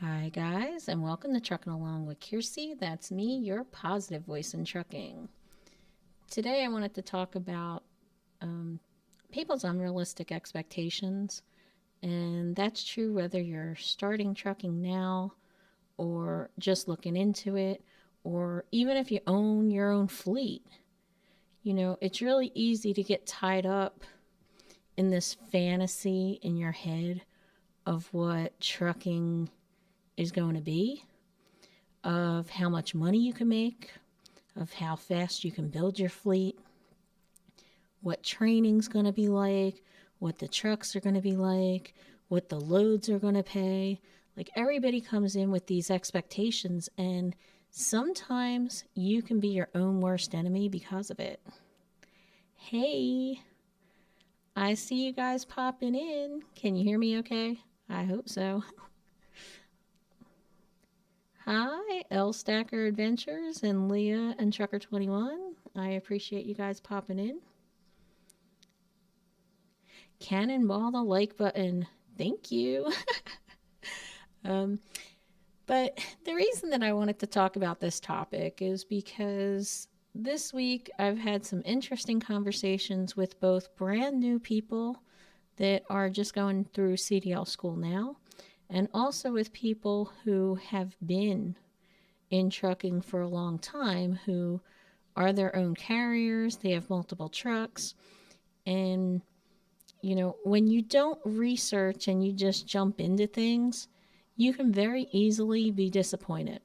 Hi guys, and welcome to Trucking Along with Kiersey. That's me, your positive voice in trucking. Today I wanted to talk about people's unrealistic expectations, and that's true whether you're starting trucking now or just looking into it, or even if you own your own fleet. You know, it's really easy to get tied up in this fantasy in your head of what trucking is going to be, of how much money you can make, of how fast you can build your fleet, what training's going to be like, what the trucks are going to be like, what the loads are going to pay. Like, everybody comes in with these expectations, and sometimes you can be your own worst enemy because of it. Hey, I see you guys popping in. Can you hear me okay? I hope so. Hi, L Stacker Adventures and Leah and Trucker21. I appreciate you guys popping in. Cannonball the like button. Thank you. But the reason that I wanted to talk about this topic is because this week I've had some interesting conversations with both brand new people that are just going through CDL school now, and also with people who have been in trucking for a long time, who are their own carriers. They have multiple trucks. And, you know, when you don't research and you just jump into things, you can very easily be disappointed.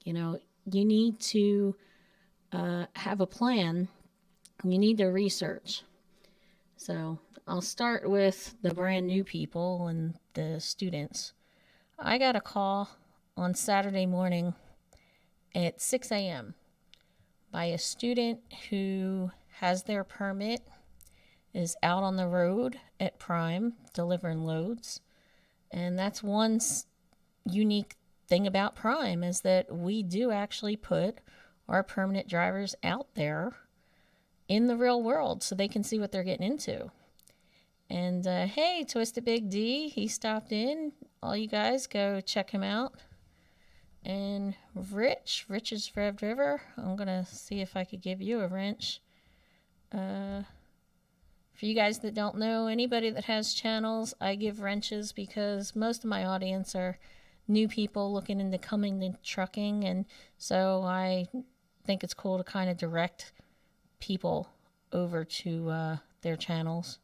You know, you need to have a plan. You need to research. So I'll start with the brand new people and the students. I got a call on Saturday morning at 6 a.m. by a student who has their permit, is out on the road at Prime delivering loads. And that's one unique thing about Prime, is that we do actually put our permanent drivers out there in the real world so they can see what they're getting into. And hey, Twisted Big D, he stopped in. All you guys go check him out. And Rich's Rev River, I'm going to see if I could give you a wrench. For you guys that don't know, anybody that has channels, I give wrenches because most of my audience are new people looking into coming to trucking. And so I think it's cool to kind of direct people over to their channels.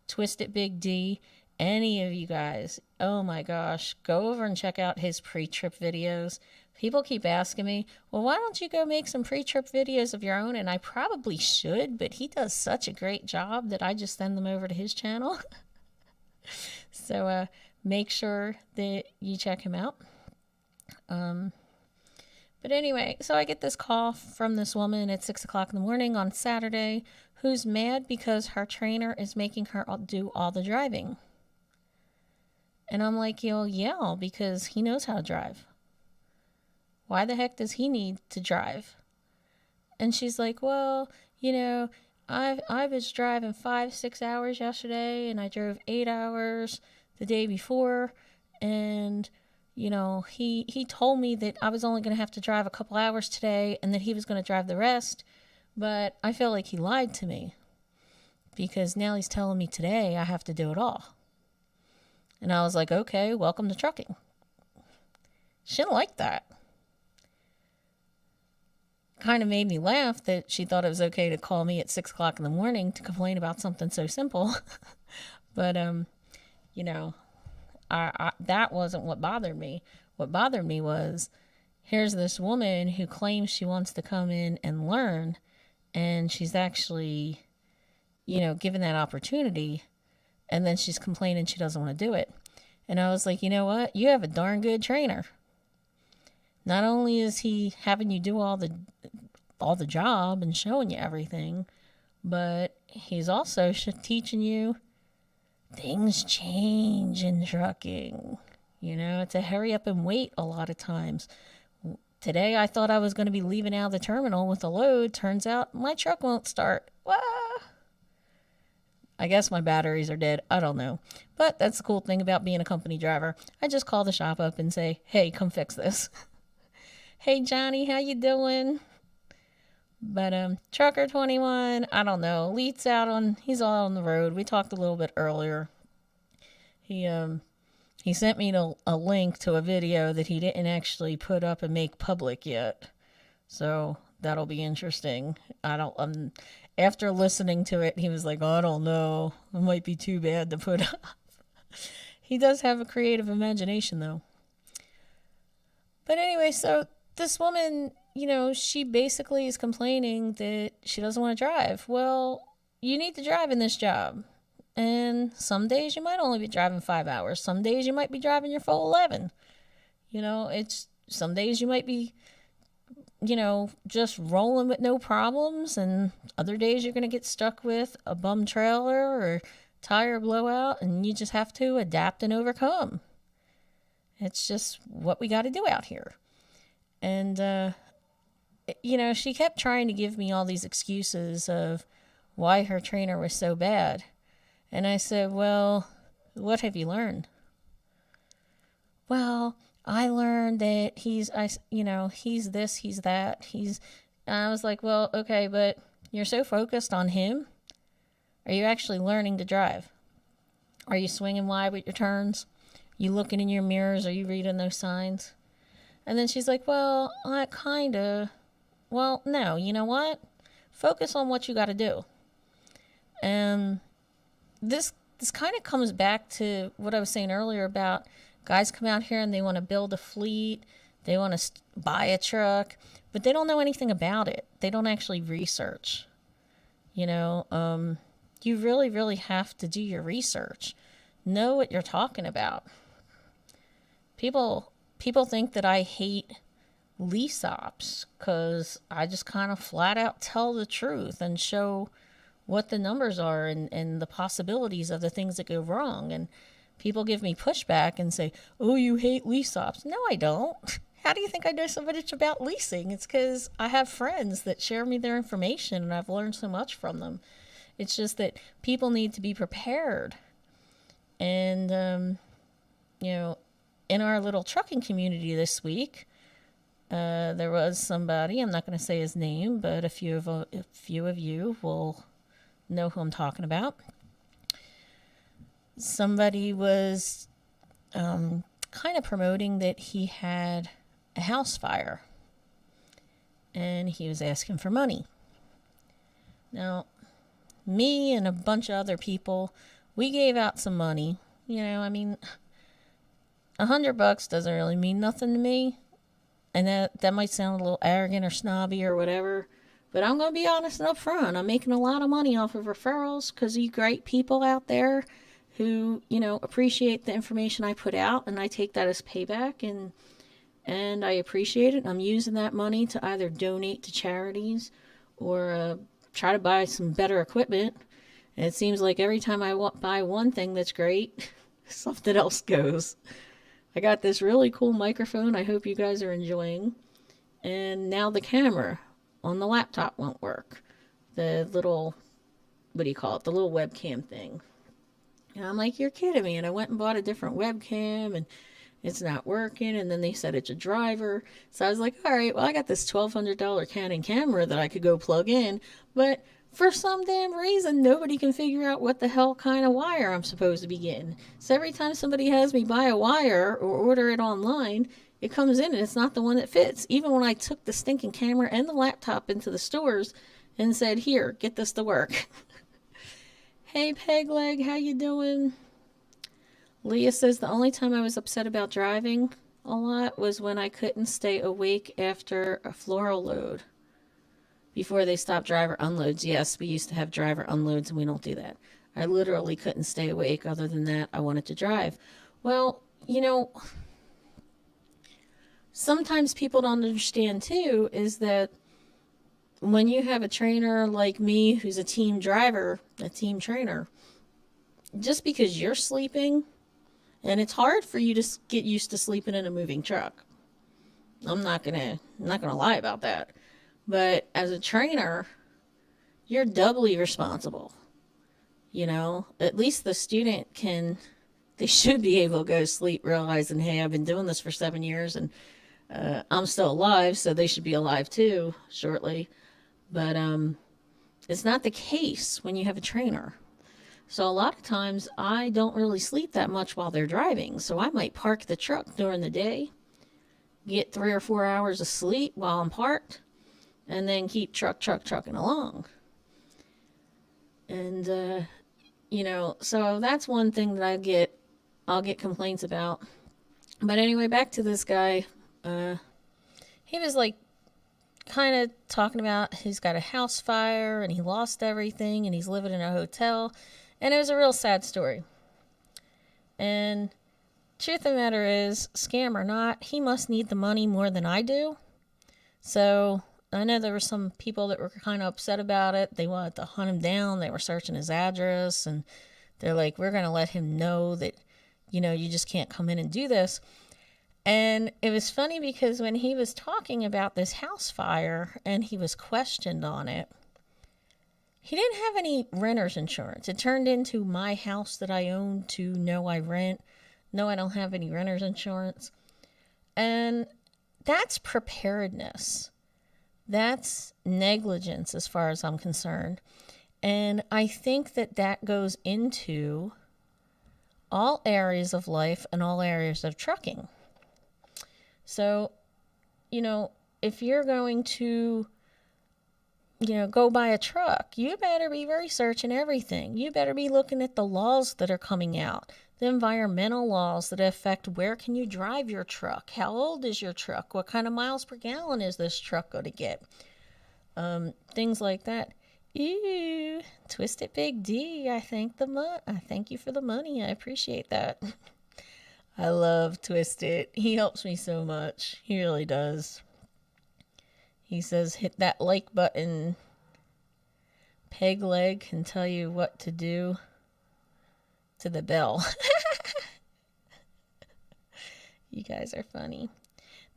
Twisted Big D, any of you guys, oh my gosh, go over and check out his pre-trip videos. People keep asking me, well, why don't you go make some pre-trip videos of your own? And I probably should, but he does such a great job that I just send them over to his channel. So make sure that you check him out. But anyway, so I get this call from this woman at 6 o'clock in the morning on Saturday who's mad because her trainer is making her do all the driving. And I'm like, yo, yeah, because he knows how to drive. Why the heck does he need to drive? And she's like, well, you know, I was driving 5-6 hours yesterday, and I drove 8 hours the day before, and you know, he told me that I was only going to have to drive a couple hours today and that he was going to drive the rest, but I feel like he lied to me because now he's telling me today I have to do it all. And I was like, okay, welcome to trucking. She didn't like that. Kind of made me laugh that she thought it was okay to call me at 6 o'clock in the morning to complain about something so simple. But, you know, I that wasn't what bothered me. What bothered me was, here's this woman who claims she wants to come in and learn, and she's actually, you know, given that opportunity, and then she's complaining she doesn't want to do it. And I was like, you know what? You have a darn good trainer. Not only is he having you do all the job and showing you everything, but he's also teaching you things change in trucking. You know, it's a hurry up and wait a lot of times. Today I thought I was going to be leaving out of the terminal with a load. Turns out my truck won't start. Wah! I guess my batteries are dead. I don't know. But that's the cool thing about being a company driver. I just call the shop up and say, hey, come fix this. Hey, Johnny, how you doing? But Trucker 21, I don't know. He's out on the road. We talked a little bit earlier. He sent me a link to a video that he didn't actually put up and make public yet. So that'll be interesting. After listening to it, he was like, oh, I don't know. It might be too bad to put up. He does have a creative imagination, though. But anyway, so this woman, she basically is complaining that she doesn't want to drive. Well, you need to drive in this job. And some days you might only be driving 5 hours. Some days you might be driving your full 11. Some days you might be, just rolling with no problems. And other days you're going to get stuck with a bum trailer or tire blowout. And you just have to adapt and overcome. It's just what we got to do out here. And, she kept trying to give me all these excuses of why her trainer was so bad. And I said, well, what have you learned? Well, I learned that he's this, he's that. I was like, well, okay, but you're so focused on him. Are you actually learning to drive? Are you swinging wide with your turns? You looking in your mirrors? Are you reading those signs? And then she's like, well, I kind of. Well, no, you know what? Focus on what you got to do. And this kind of comes back to what I was saying earlier about guys come out here and they want to build a fleet. They want to buy a truck, but they don't know anything about it. They don't actually research. You really, really have to do your research. Know what you're talking about. People think that I hate lease ops because I just kind of flat out tell the truth and show what the numbers are and the possibilities of the things that go wrong. And people give me pushback and say, oh, you hate lease ops. No, I don't. How do you think I know so much about leasing? It's because I have friends that share me their information and I've learned so much from them. It's just that people need to be prepared. And, in our little trucking community this week, there was somebody, I'm not going to say his name, but a few of you will know who I'm talking about. Somebody was kind of promoting that he had a house fire and he was asking for money. Now, me and a bunch of other people, we gave out some money. $100 doesn't really mean nothing to me. And that might sound a little arrogant or snobby or whatever. But I'm going to be honest and upfront. I'm making a lot of money off of referrals because of you great people out there who, appreciate the information I put out. And I take that as payback. And I appreciate it. I'm using that money to either donate to charities or try to buy some better equipment. And it seems like every time I buy one thing that's great, something else goes. I got this really cool microphone I hope you guys are enjoying. And now the camera on the laptop won't work. The little, the little webcam thing. And I'm like, you're kidding me. And I went and bought a different webcam and it's not working. And then they said it's a driver. So I was like, all right, well, I got this $1,200 Canon camera that I could go plug in. But for some damn reason, nobody can figure out what the hell kind of wire I'm supposed to be getting. So every time somebody has me buy a wire or order it online, it comes in and it's not the one that fits. Even when I took the stinking camera and the laptop into the stores and said, here, get this to work. Hey, Pegleg, how you doing? Leah says the only time I was upset about driving a lot was when I couldn't stay awake after a floral load. Before they stopped driver unloads. Yes, we used to have driver unloads and we don't do that. I literally couldn't stay awake. Other than that, I wanted to drive. Well, sometimes people don't understand too is that when you have a trainer like me who's a team driver, a team trainer, just because you're sleeping, and it's hard for you to get used to sleeping in a moving truck. I'm not gonna lie about that. But as a trainer, you're doubly responsible. At least the student they should be able to go to sleep realizing, hey, I've been doing this for 7 years and I'm still alive, so they should be alive too shortly. But it's not the case when you have a trainer. So a lot of times I don't really sleep that much while they're driving. So I might park the truck during the day, get 3 or 4 hours of sleep while I'm parked, and then keep trucking along. And, so that's one thing that I'll get complaints about. But anyway, back to this guy. He was like kind of talking about he's got a house fire and he lost everything and he's living in a hotel. And it was a real sad story. And truth of the matter is, scam or not, he must need the money more than I do. So I know there were some people that were kind of upset about it. They wanted to hunt him down. They were searching his address. And they're like, we're going to let him know that, you just can't come in and do this. And it was funny because when he was talking about this house fire and he was questioned on it, he didn't have any renter's insurance. It turned into my house that I own to no, I rent. No, I don't have any renter's insurance. And that's preparedness. That's negligence as far as I'm concerned. And I think that goes into all areas of life and all areas of trucking. So, if you're going to, go buy a truck, you better be researching everything. You better be looking at the laws that are coming out, the environmental laws that affect where can you drive your truck, how old is your truck, what kind of miles per gallon is this truck going to get, things like that. Ew, Twisted Big D, I thank you for the money. I appreciate that. I love Twisted. He helps me so much. He really does. He says, hit that like button. Peg leg can tell you what to do to the bell. You guys are funny.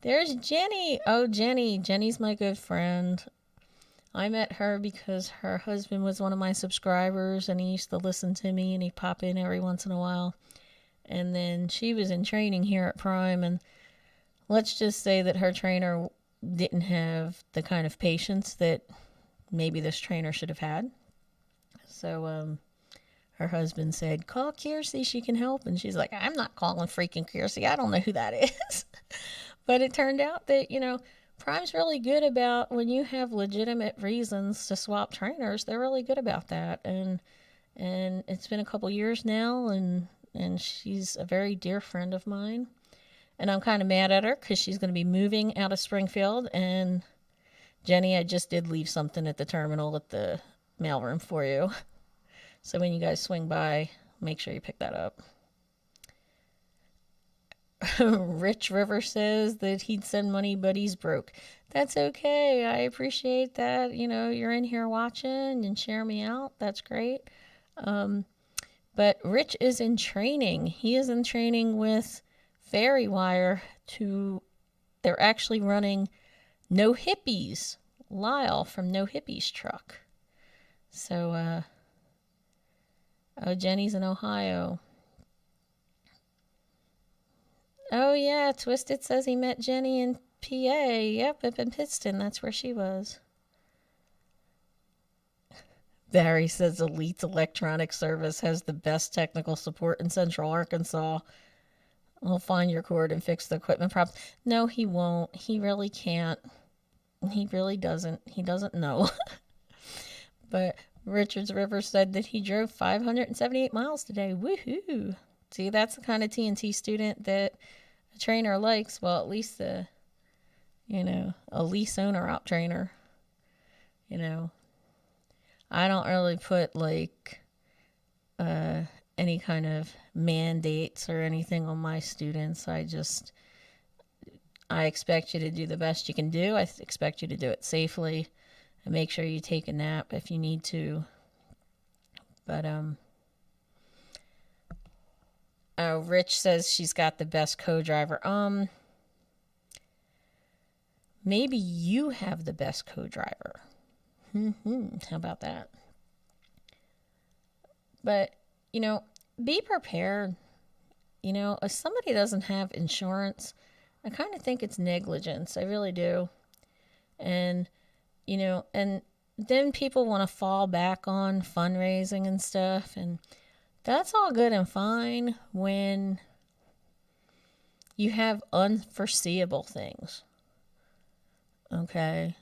There's Jenny. Oh, Jenny. Jenny's my good friend. I met her because her husband was one of my subscribers and he used to listen to me and he'd pop in every once in a while. And then she was in training here at Prime, and let's just say that her trainer didn't have the kind of patience that maybe this trainer should have had. So her husband said, call Kiersey, she can help. And she's like, I'm not calling freaking Kiersey. I don't know who that is. But it turned out that, Prime's really good about when you have legitimate reasons to swap trainers. They're really good about that. And it's been a couple years now, and she's a very dear friend of mine. And I'm kind of mad at her because she's going to be moving out of Springfield. And Jenny, I just did leave something at the terminal at the mailroom for you. So when you guys swing by, make sure you pick that up. Rich River says that he'd send money, but he's broke. That's okay. I appreciate that. You're in here watching and share me out. That's great. But Rich is in training. He is in training with Ferrywire they're actually running No Hippies, Lyle from No Hippies truck. So, Jenny's in Ohio. Oh, yeah, Twisted says he met Jenny in PA. Yep, up in Pittston. That's where she was. Barry says Elite Electronic Service has the best technical support in Central Arkansas. He'll find your cord and fix the equipment problem. No, he won't. He really can't. He really doesn't. He doesn't know. But Richards River said that he drove 578 miles today. Woohoo! See, that's the kind of TNT student that a trainer likes. Well, at least a lease owner op trainer. I don't really put any kind of mandates or anything on my students. I expect you to do the best you can do. I expect you to do it safely and make sure you take a nap if you need to. But, Rich says she's got the best co-driver. Maybe you have the best co-driver. How about that? But, be prepared. If somebody doesn't have insurance, I kind of think it's negligence. I really do. And, and then people want to fall back on fundraising and stuff. And that's all good and fine when you have unforeseeable things. Okay.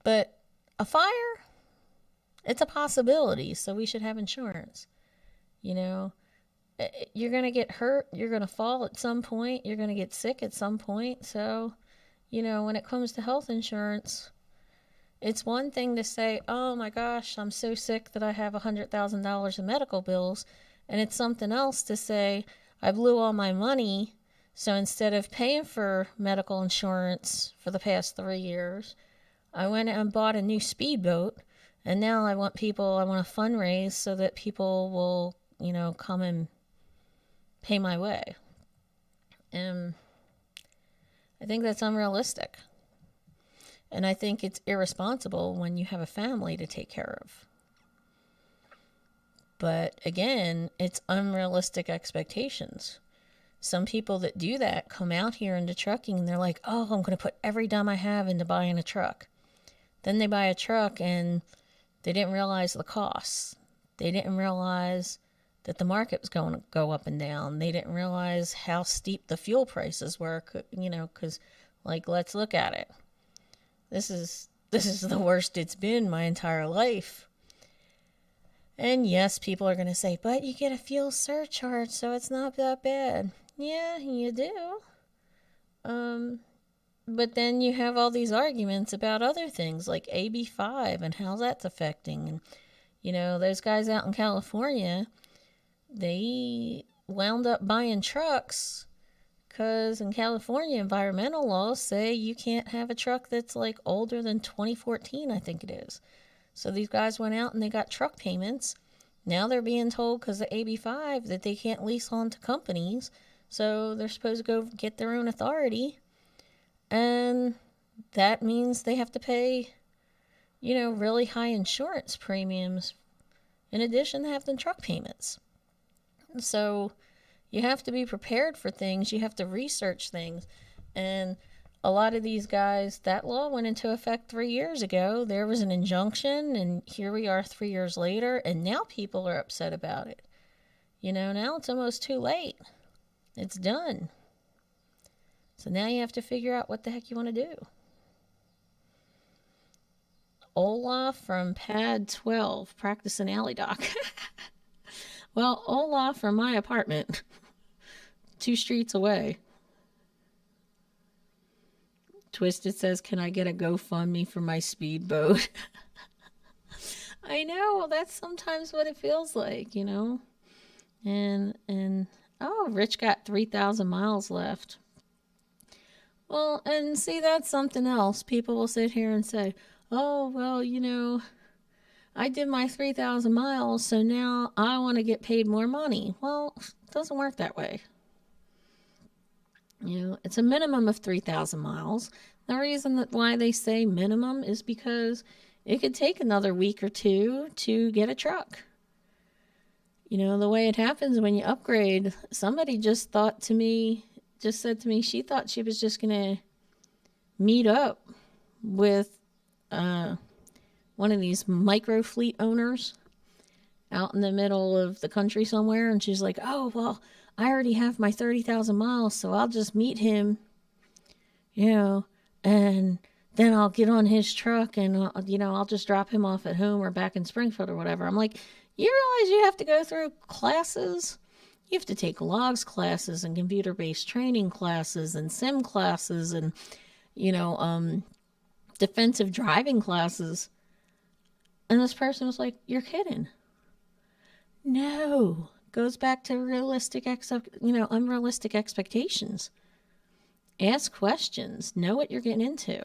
But a fire, it's a possibility, so we should have insurance. You're going to get hurt, you're going to fall at some point, you're going to get sick at some point. So, when it comes to health insurance, it's one thing to say, oh my gosh, I'm so sick that I have $100,000 in medical bills. And it's something else to say, I blew all my money, so instead of paying for medical insurance for the past 3 years, I went and bought a new speedboat, and now I want to fundraise so that people will, come and pay my way. And I think that's unrealistic. And I think it's irresponsible when you have a family to take care of. But again, it's unrealistic expectations. Some people that do that come out here into trucking and they're like, oh, I'm going to put every dime I have into buying a truck. Then they buy a truck and they didn't realize the costs. They didn't realize that the market was going to go up and down. They didn't realize how steep the fuel prices were, because, let's look at it. This is the worst it's been my entire life. And yes, people are going to say, but you get a fuel surcharge, so it's not that bad. Yeah, you do. But then you have all these arguments about other things like AB5 and how that's affecting. And, those guys out in California, they wound up buying trucks because in California, environmental laws say you can't have a truck that's older than 2014, I think it is. So these guys went out and they got truck payments. Now they're being told because of AB5 that they can't lease on to companies. So they're supposed to go get their own authority. And that means they have to pay, really high insurance premiums in addition to having truck payments. So you have to be prepared for things. You have to research things. And a lot of these guys, that law went into effect 3 years ago. There was an injunction, and here we are 3 years later, and now people are upset about it. Now it's almost too late. It's done. So now you have to figure out what the heck you want to do. Olaf from Pad 12, practicing alley dock. Well, Olaf from my apartment, 2 streets away. Twisted says, can I get a GoFundMe for my speedboat? I know, that's sometimes what it feels like, And oh, Rich got 3,000 miles left. Well, and see, that's something else. People will sit here and say, oh, well, I did my 3,000 miles, so now I want to get paid more money. Well, it doesn't work that way. It's a minimum of 3,000 miles. The reason why they say minimum is because it could take another week or two to get a truck. The way it happens when you upgrade, somebody just said to me, she thought she was just going to meet up with one of these micro fleet owners out in the middle of the country somewhere. And she's like, oh, well, I already have my 30,000 miles, so I'll just meet him, and then I'll get on his truck and, I'll just drop him off at home or back in Springfield or whatever. I'm like, you realize you have to go through classes? You have to take logs classes and computer-based training classes and sim classes and, defensive driving classes. And this person was like, you're kidding. No. Goes back to unrealistic expectations. Ask questions. Know what you're getting into.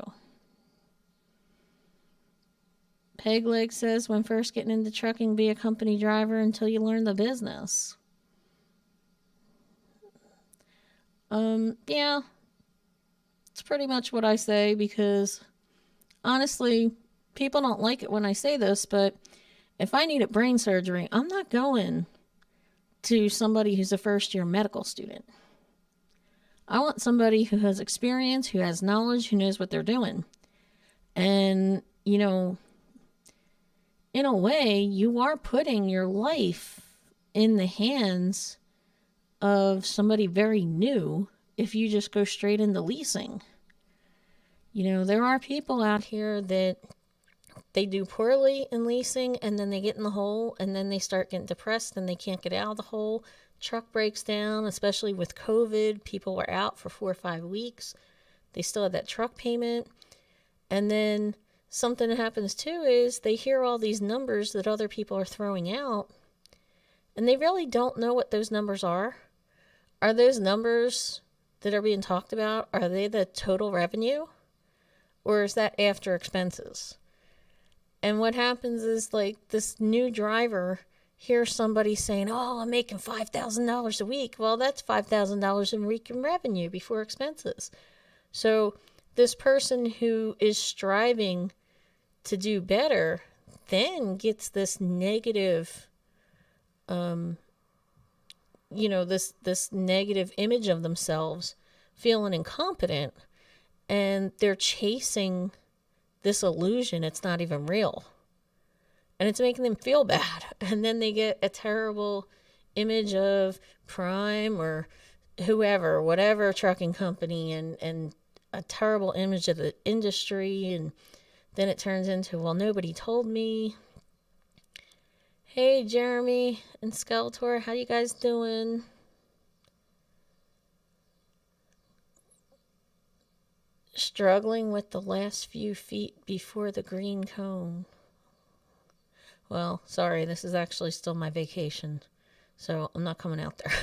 Pegleg says, when first getting into trucking, be a company driver until you learn the business. Yeah. It's pretty much what I say because, honestly, people don't like it when I say this, but If I needed brain surgery, I'm not going to somebody who's a first-year medical student. I want somebody who has experience, who has knowledge, who knows what they're doing. And, you know, in a way, you are putting your life in the hands of somebody very new if you just go straight into leasing. You know, there are people out here that they do poorly in leasing, and then they get in the hole, and then they start getting depressed and they can't get out of the hole. Truck breaks down, especially with COVID. People were out for 4 or 5 weeks. They still have that truck payment. And then something that happens too is they hear all these numbers that other people are throwing out, and they really don't know what those numbers are. Are those numbers that are being talked about, are they the total revenue? Or is that after expenses? And what happens is, like, this new driver hears somebody saying, oh, I'm making $5,000 a week. Well, that's $5,000 in week in revenue before expenses. So this person who is striving to do better then gets this negative, this negative image of themselves, feeling incompetent, and they're chasing this illusion. It's not even real. And it's making them feel bad. And then they get a terrible image of Prime or whoever, whatever trucking company, and a terrible image of the industry. And then it turns into, well, nobody told me. Hey, Jeremy and Skeletor, how you guys doing? Struggling with the last few feet before the green cone. Well, sorry, this is actually still my vacation, so I'm not coming out there.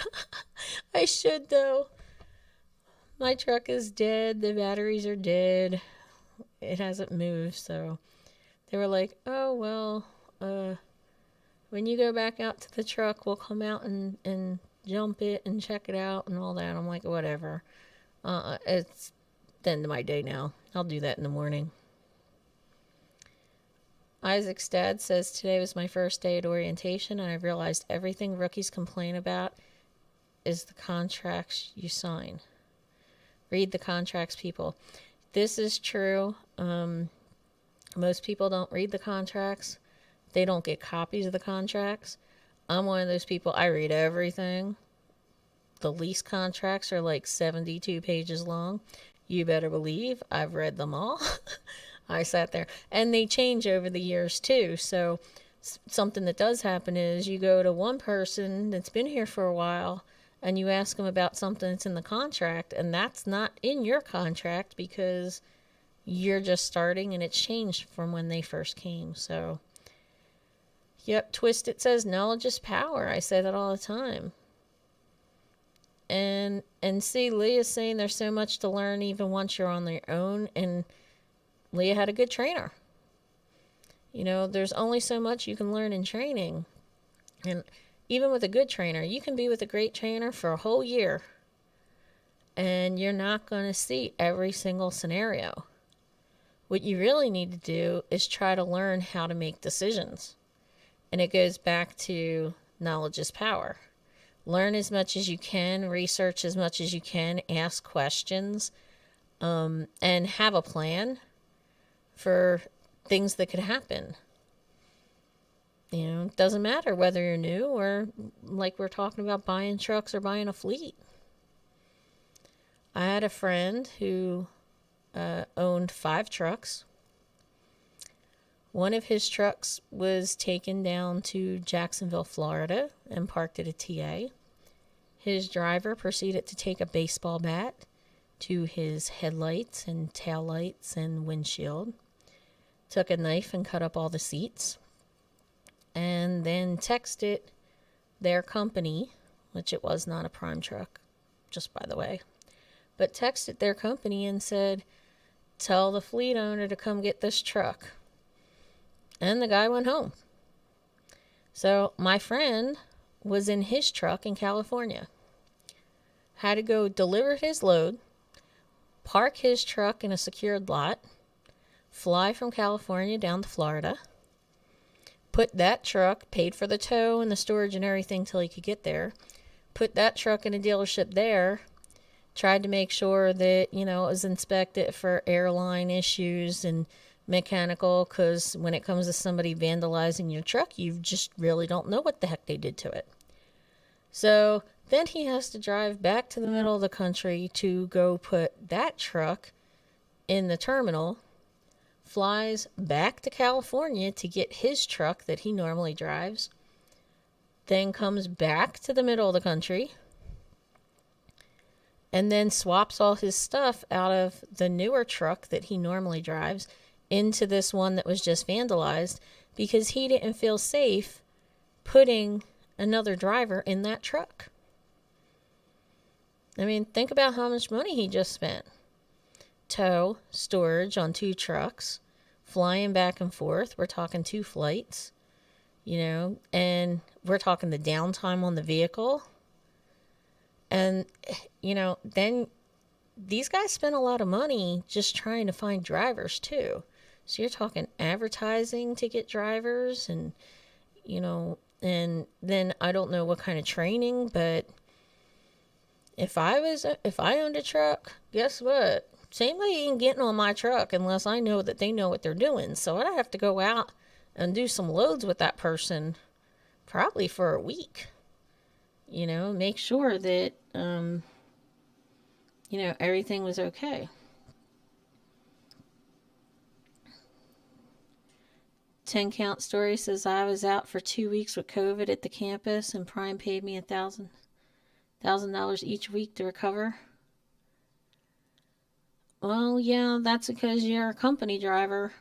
I should, though. My truck is dead. The batteries are dead. It hasn't moved, so they were like, oh, well, when you go back out to the truck, we'll come out and jump it and check it out and all that. I'm like, whatever. It's the end of my day now. I'll do that in the morning. Isaac's dad says, today was my first day at orientation, and I realized everything rookies complain about is the contracts you sign. Read the contracts, people. This is true. Most people don't read the contracts. They don't get copies of the contracts. I'm one of those people. I read everything. The lease contracts are like 72 pages long. You better believe I've read them all. I sat there. And they change over the years too. So something that does happen is you go to one person that's been here for a while and you ask them about something that's in the contract, and that's not in your contract because you're just starting and it's changed from when they first came. So, yep, Twist, it says knowledge is power. I say that all the time. And see, Leah's saying there's so much to learn even once you're on your own, and Leah had a good trainer. You know, there's only so much you can learn in training. And even with a good trainer, you can be with a great trainer for a whole year, and you're not going to see every single scenario. What you really need to do is try to learn how to make decisions. And it goes back to knowledge is power. Learn as much as you can, research as much as you can, ask questions, and have a plan for things that could happen. You know, it doesn't matter whether you're new or like we're talking about buying trucks or buying a fleet. I had a friend who owned 5 trucks. One of his trucks was taken down to Jacksonville, Florida, and parked at a TA. His driver proceeded to take a baseball bat to his headlights and taillights and windshield, took a knife and cut up all the seats, and then texted their company, which it was not a Prime truck, just by the way, but texted their company and said, tell the fleet owner to come get this truck. And the guy went home. So my friend was in his truck in California. Had to go deliver his load, park his truck in a secured lot, fly from California down to Florida, put that truck, paid for the tow and the storage and everything till he could get there, put that truck in a dealership there, tried to make sure that, it was inspected for airline issues and mechanical, because when it comes to somebody vandalizing your truck, you just really don't know what the heck they did to it. So then he has to drive back to the middle of the country to go put that truck in the terminal, flies back to California to get his truck that he normally drives, then comes back to the middle of the country, and then swaps all his stuff out of the newer truck that he normally drives into this one that was just vandalized because he didn't feel safe putting another driver in that truck. I mean, think about how much money he just spent. Tow, storage on 2 trucks, flying back and forth. We're talking 2 flights, and we're talking the downtime on the vehicle. And, then these guys spend a lot of money just trying to find drivers too. So you're talking advertising to get drivers and, and then I don't know what kind of training, but if I owned a truck, guess what? Somebody ain't getting on my truck unless I know that they know what they're doing. So I'd have to go out and do some loads with that person probably for a week. Make sure that, everything was okay. 10 Count Story says, I was out for 2 weeks with COVID at the campus and Prime paid me $1,000 each week to recover. Well, yeah, that's because you're a company driver.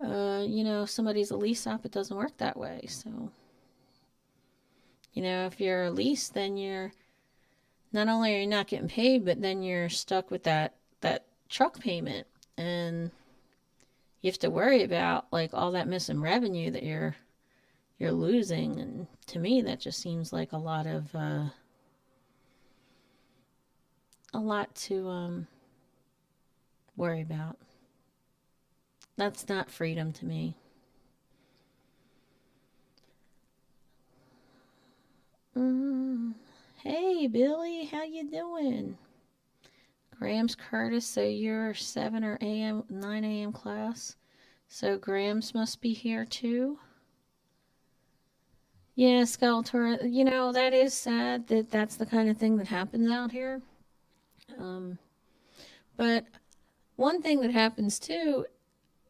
If somebody's a lease op, it doesn't work that way. So, if you're a lease, then you're not only are you not getting paid, but then you're stuck with that truck payment, and you have to worry about all that missing revenue that you're losing. And to me, that just seems like a lot to worry about. That's not freedom to me. Hey, Billy, how you doing? Grams Curtis, so you're 7 or 9 a.m. class. So Grams must be here too. Yeah, Skeletor, that is sad that that's the kind of thing that happens out here. But one thing that happens too,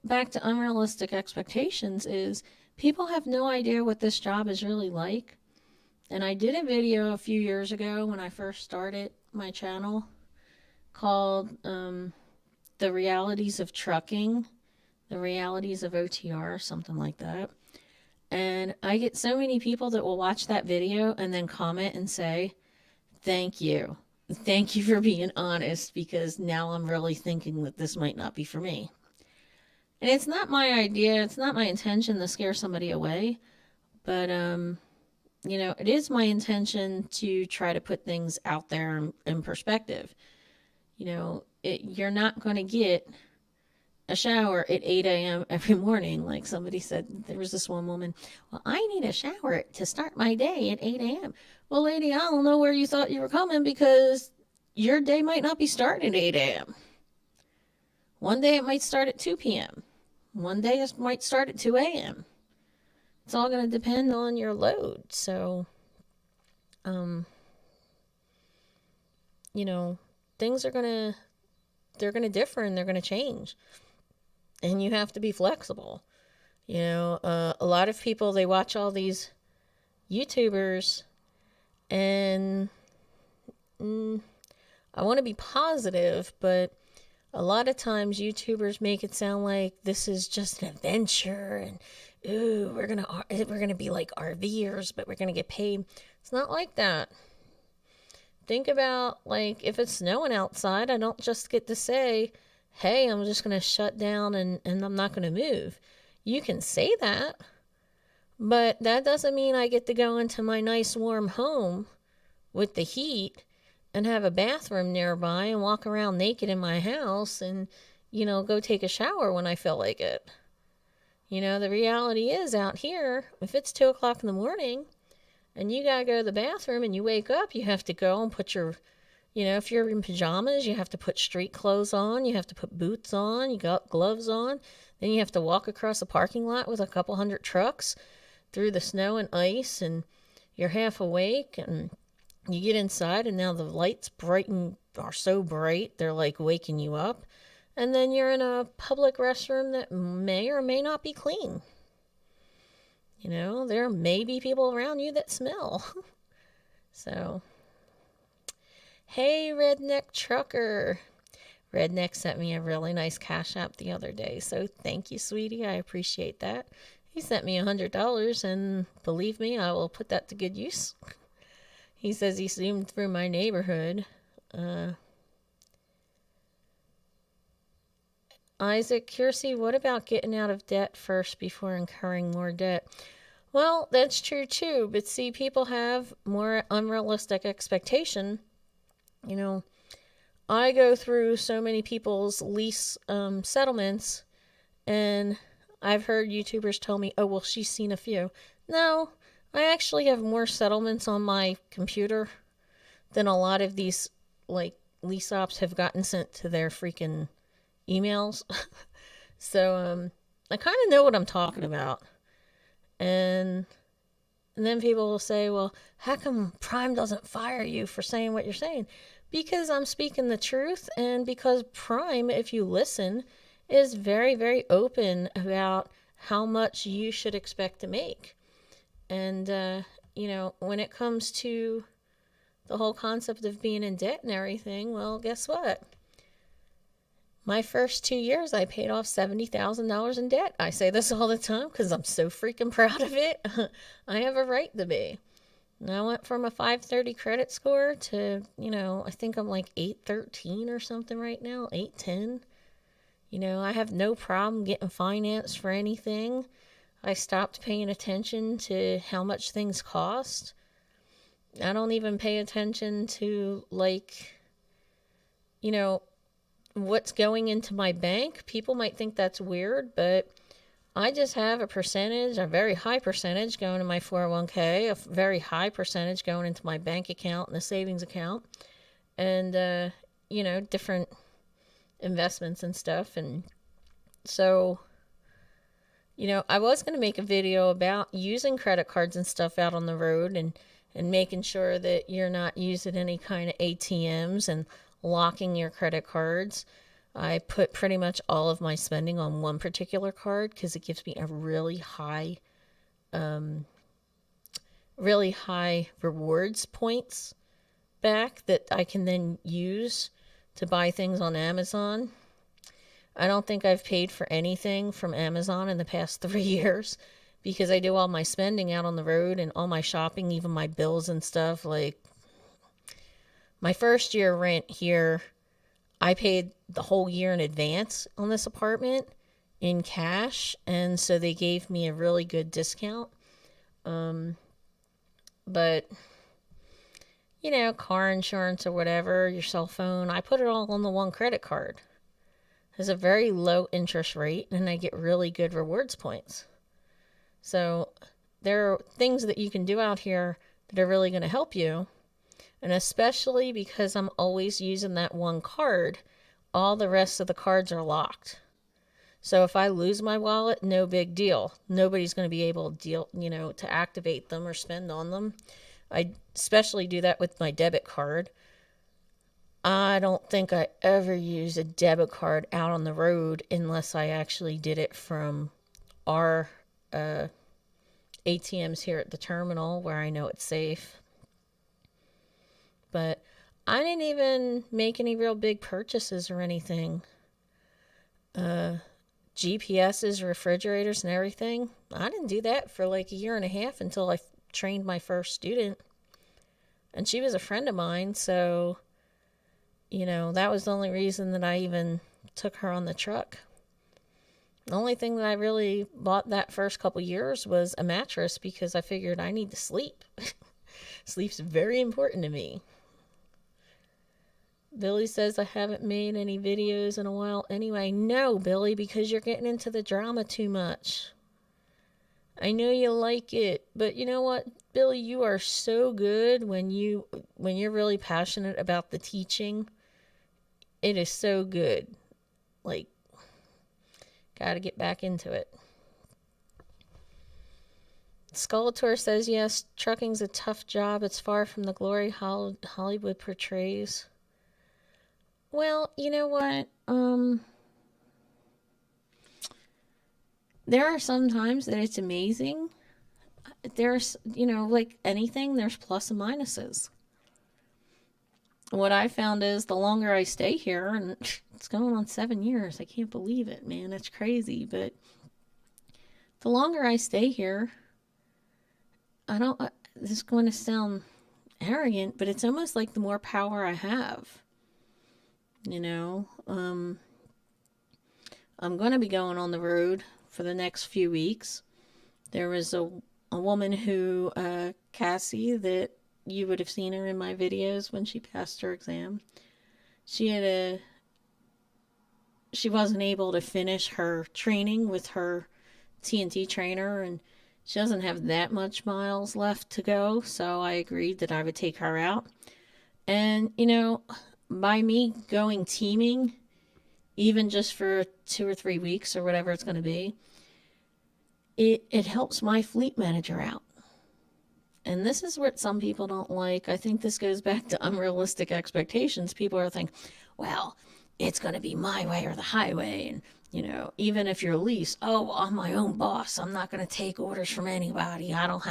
back to unrealistic expectations, is people have no idea what this job is really like. And I did a video a few years ago when I first started my channel called The Realities of Trucking, The Realities of OTR, something like that. And I get so many people that will watch that video and then comment and say, thank you. Thank you for being honest, because now I'm really thinking that this might not be for me. And it's not my idea, it's not my intention to scare somebody away, but it is my intention to try to put things out there in perspective. You're not going to get a shower at 8 a.m. every morning. Like somebody said, there was this one woman, well, I need a shower to start my day at 8 a.m. Well, lady, I don't know where you thought you were coming, because your day might not be starting at 8 a.m. One day it might start at 2 p.m. One day it might start at 2 a.m. It's all going to depend on your load. So, things are they're going to differ and they're going to change. And you have to be flexible. A lot of people, they watch all these YouTubers, and I want to be positive, but a lot of times YouTubers make it sound like this is just an adventure and, ooh, we're gonna be like RVers, but we're gonna get paid. It's not like that. Think about, if it's snowing outside, I don't just get to say, hey, I'm just gonna shut down and I'm not gonna move. You can say that, but that doesn't mean I get to go into my nice warm home with the heat and have a bathroom nearby and walk around naked in my house and, go take a shower when I feel like it. The reality is out here, if it's 2 o'clock in the morning and you got to go to the bathroom and you wake up, you have to go and put your, if you're in pajamas, you have to put street clothes on, you have to put boots on, you got gloves on, then you have to walk across a parking lot with a couple hundred trucks through the snow and ice, and you're half awake, and you get inside, and now the lights are so bright, they're like waking you up. And then you're in a public restroom that may or may not be clean. There may be people around you that smell. So, hey, Redneck Trucker. Redneck sent me a really nice Cash App the other day. So thank you, sweetie. I appreciate that. He sent me $100, and believe me, I will put that to good use. He says he zoomed through my neighborhood. Isaac Kiersey, what about getting out of debt first before incurring more debt? Well, that's true too, but see, people have more unrealistic expectation. I go through so many people's lease settlements, and I've heard YouTubers tell me, oh, well, she's seen a few. No, I actually have more settlements on my computer than a lot of these, lease ops have gotten sent to their freaking emails. So I kind of know what I'm talking about. And then people will say, well, how come Prime doesn't fire you for saying what you're saying? Because I'm speaking the truth, and because Prime, if you listen, is very, very open about how much you should expect to make. And when it comes to the whole concept of being in debt and everything, well, guess what? My first 2 years, I paid off $70,000 in debt. I say this all the time because I'm so freaking proud of it. I have a right to be. And I went from a 530 credit score to, I think I'm like 813 or something right now, 810. I have no problem getting financed for anything. I stopped paying attention to how much things cost. I don't even pay attention to, what's going into my bank. People might think that's weird, but I just have a very high percentage going to my 401k, a very high percentage going into my bank account and the savings account, and, different investments and stuff. And so, I was going to make a video about using credit cards and stuff out on the road, and making sure that you're not using any kind of ATMs and locking your credit cards. I put pretty much all of my spending on one particular card because it gives me a really high rewards points back that I can then use to buy things on Amazon. I don't think I've paid for anything from Amazon in the past 3 years because I do all my spending out on the road and all my shopping, even my bills and stuff. Like my first year rent here, I paid the whole year in advance on this apartment in cash, and so they gave me a really good discount. But car insurance or whatever, your cell phone, I put it all on the one credit card. It has a very low interest rate, and I get really good rewards points. So there are things that you can do out here that are really going to help you. And especially because I'm always using that one card, all the rest of the cards are locked. So if I lose my wallet, no big deal. Nobody's going to be able to activate them or spend on them. I especially do that with my debit card. I don't think I ever use a debit card out on the road unless I actually did it from our ATMs here at the terminal where I know it's safe. But I didn't even make any real big purchases or anything. GPSs, refrigerators, and everything. I didn't do that for like a year and a half until I trained my first student. And she was a friend of mine, so, that was the only reason that I even took her on the truck. The only thing that I really bought that first couple years was a mattress because I figured I need to sleep. Sleep's very important to me. Billy says I haven't made any videos in a while anyway. No, Billy, because you're getting into the drama too much. I know you like it, but you know what, Billy, you are so good when you're really passionate about the teaching. It is so good. Like, gotta get back into it. Skeletor says, yes, trucking's a tough job. It's far from the glory Hollywood portrays. Well, you know what? There are some times that it's amazing. There's, like anything, there's plus and minuses. What I found is the longer I stay here, and it's going on 7 years. I can't believe it, man. It's crazy. But the longer I stay here, this is going to sound arrogant, but it's almost like the more power I have. I'm going to be going on the road for the next few weeks. There was a woman who, Cassie, that you would have seen her in my videos when she passed her exam. She wasn't able to finish her training with her TNT trainer, and she doesn't have that much miles left to go, so I agreed that I would take her out. And, by me going teaming, even just for 2 or 3 weeks or whatever it's going to be, it helps my fleet manager out. And this is what some people don't like. I think this goes back to unrealistic expectations. People are thinking, well, it's going to be my way or the highway. And, even if you're leased, I'm my own boss. I'm not going to take orders from anybody. I don't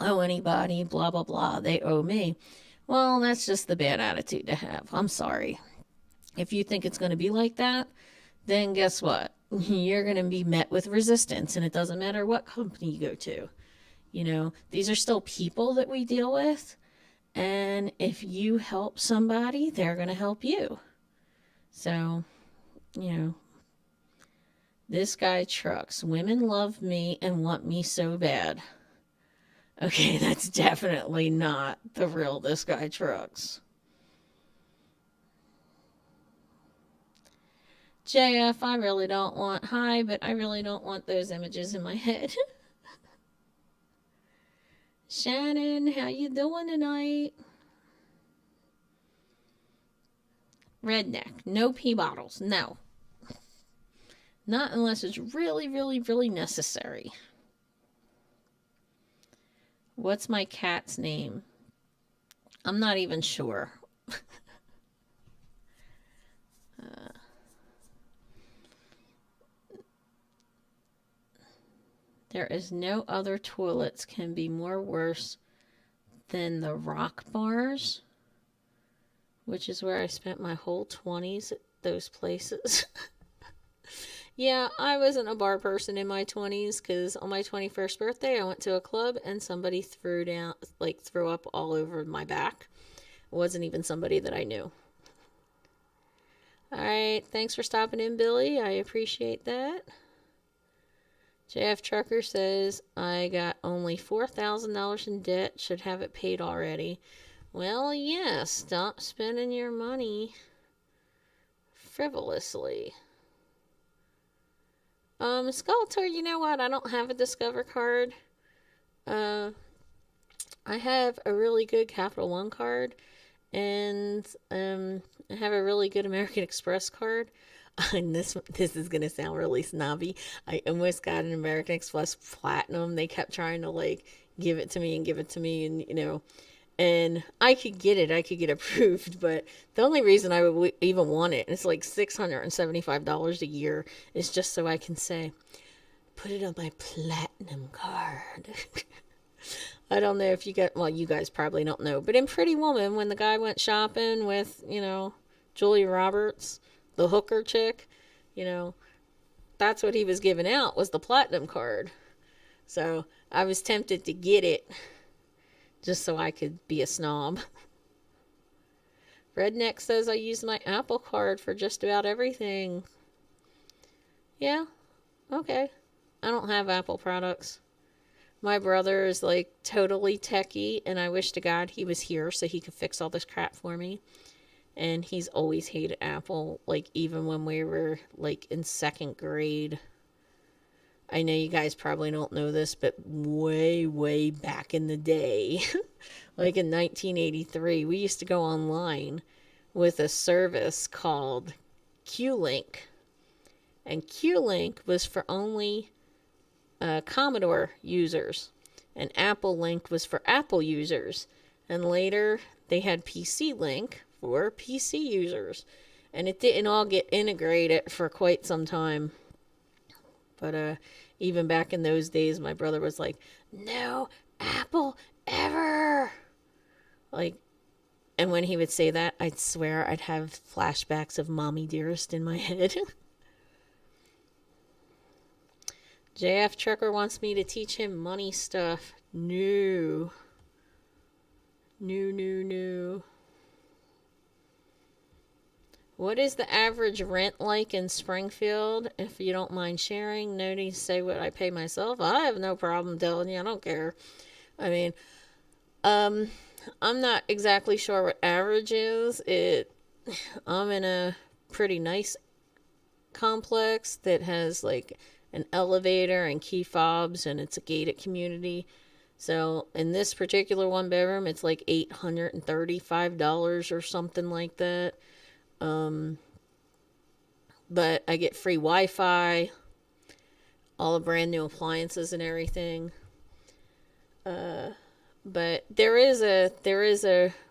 owe anybody, blah, blah, blah. They owe me. Well, that's just the bad attitude to have. I'm sorry. If you think it's going to be like that, then guess what? You're going to be met with resistance, and it doesn't matter what company you go to. These are still people that we deal with, and if you help somebody, they're going to help you. So, this guy trucks. Women love me and want me so bad. Okay, that's definitely not the real this guy trucks. JF, I really don't want but I really don't want those images in my head. Shannon, how you doing tonight? Redneck, no pee bottles, no. Not unless it's really, really, really necessary. What's my cat's name? I'm not even sure. There is no other toilets can be more worse than the rock bars, which is where I spent my whole 20s at those places. Yeah, I wasn't a bar person in my 20s because on my 21st birthday, I went to a club and somebody threw up all over my back. It wasn't even somebody that I knew. All right, thanks for stopping in, Billy. I appreciate that. JF Trucker says, I got only $4,000 in debt, should have it paid already. Well, yeah, stop spending your money frivolously. Skeletor, you know what? I don't have a Discover card. I have a really good Capital One card, and I have a really good American Express card. And this is going to sound really snobby. I almost got an American Express Platinum. They kept trying to give it to me, and and I could get it. I could get approved, but the only reason I would even want it, and it's like $675 a year, is just so I can say, put it on my Platinum card. I don't know if you guys probably don't know, but in Pretty Woman, when the guy went shopping with, Julia Roberts, the hooker chick, that's what he was giving out, was the Platinum card. So I was tempted to get it just so I could be a snob. Redneck says I use my Apple card for just about everything. Yeah, okay. I don't have Apple products. My brother is totally techie, and I wish to God he was here so he could fix all this crap for me. And he's always hated Apple, even when we were in 2nd grade. I know you guys probably don't know this, but way, way back in the day, like in 1983, we used to go online with a service called Q-Link. And Q-Link was for only Commodore users. And Apple Link was for Apple users. And later, they had PC Link for PC users. And it didn't all get integrated for quite some time. But even back in those days, my brother was like, no Apple ever. Like, and when he would say that, I'd swear I'd have flashbacks of Mommy Dearest in my head. JF Trucker wants me to teach him money stuff. No. No. What is the average rent like in Springfield? If you don't mind sharing, no need to say what I pay myself. I have no problem telling you. I don't care. I mean, I'm not exactly sure what average is. I'm in a pretty nice complex that has like an elevator and key fobs, and it's a gated community. So in this particular one bedroom, it's like $835 or something like that. But I get free Wi-Fi, all the brand new appliances and everything. But there is a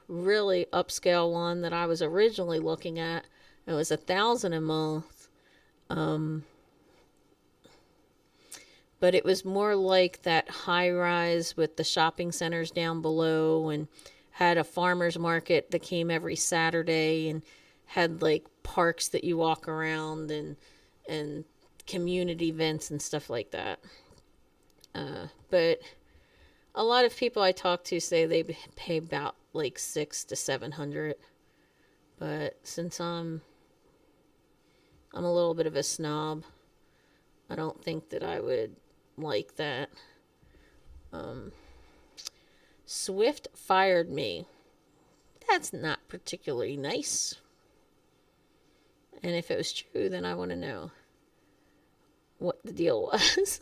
really upscale one that I was originally looking at. It was $1,000 a month. But it was more like that high rise with the shopping centers down below, and had a farmer's market that came every Saturday, and had like parks that you walk around, and community events and stuff like that. But a lot of people I talk to say they pay about like $600 to $700. But since I'm a little bit of a snob, I don't think that I would like that. Swift fired me. That's not particularly nice. And if it was true, then I want to know what the deal was.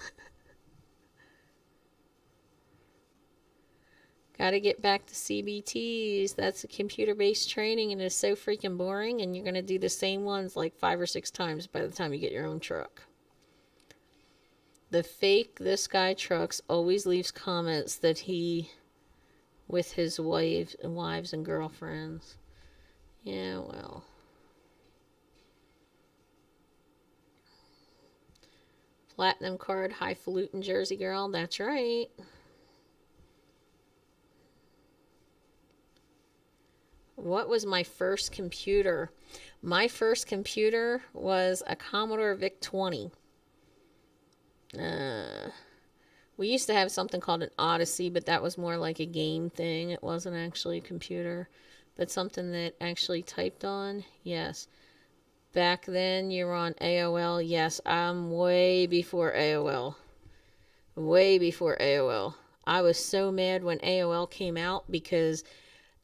Gotta get back to CBTs. That's a computer-based training, and it's so freaking boring, and you're going to do the same ones like 5 or 6 times by the time you get your own truck. The fake This Guy Trucks always leaves comments that he with his wives and girlfriends. Yeah, well. Platinum card, highfalutin Jersey girl. That's right. What was my first computer? My first computer was a Commodore VIC-20. We used to have something called an Odyssey, but that was more like a game thing. It wasn't actually a computer, but something that actually typed on. Yes. Back then, you were on AOL. Yes, I'm way before AOL. Way before AOL. I was so mad when AOL came out because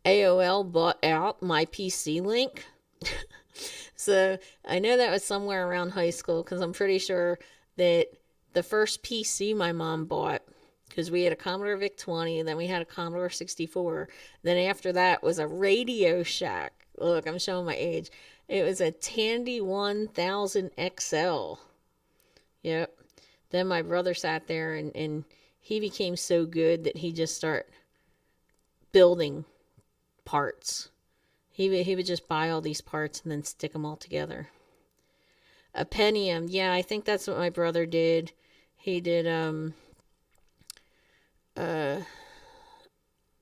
AOL bought out my PC Link. So I know that was somewhere around high school, because I'm pretty sure that the first PC my mom bought, because we had a Commodore VIC-20, and then we had a Commodore 64. Then after that was a Radio Shack. Look, I'm showing my age. It was a Tandy 1000 XL. Yep. Then my brother sat there, and he became so good that he just started building parts. He would just buy all these parts and then stick them all together. A Pentium. Yeah, I think that's what my brother did. He did, I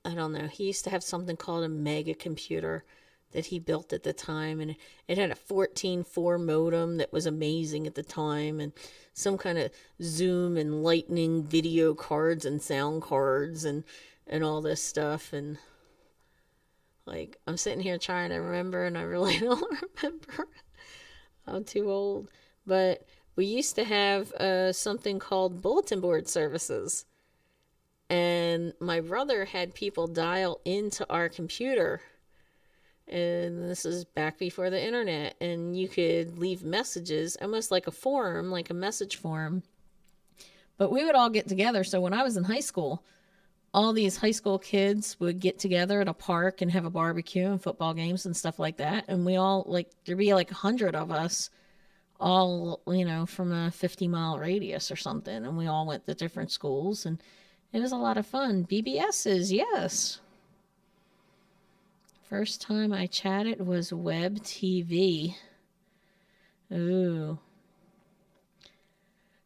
don't know. He used to have something called a mega computer that he built at the time, and it had a 14.4 modem that was amazing at the time, and some kind of Zoom and Lightning video cards and sound cards and all this stuff. And like, I'm sitting here trying to remember, and I really don't remember. I'm too old. But we used to have something called bulletin board services. And my brother had people dial into our computer. And this is back before the internet. And you could leave messages, almost like a forum, like a message forum. But we would all get together. So when I was in high school, all these high school kids would get together at a park and have a barbecue and football games and stuff like that. And we all, like, there'd be like 100 of us, all, from a 50-mile radius or something. And we all went to different schools, and it was a lot of fun. BBSs, yes. First time I chatted was web TV. Ooh.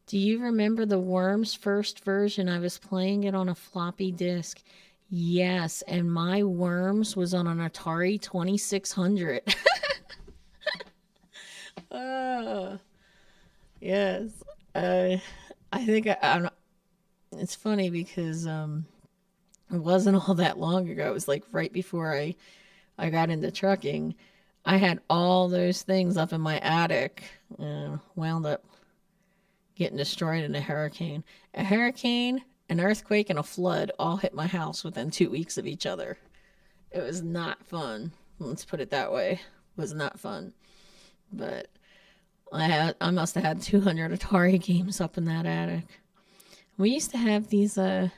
Do you remember the Worms first version? I was playing it on a floppy disk. Yes, and my Worms was on an Atari 2600. Yes. I think it's funny because it wasn't all that long ago. It was like right before I got into trucking. I had all those things up in my attic, wound up getting destroyed in a hurricane. A hurricane, an earthquake, and a flood all hit my house within 2 weeks of each other. It was not fun. Let's put it that way. It was not fun. But I must have had 200 Atari games up in that attic. We used to have these, does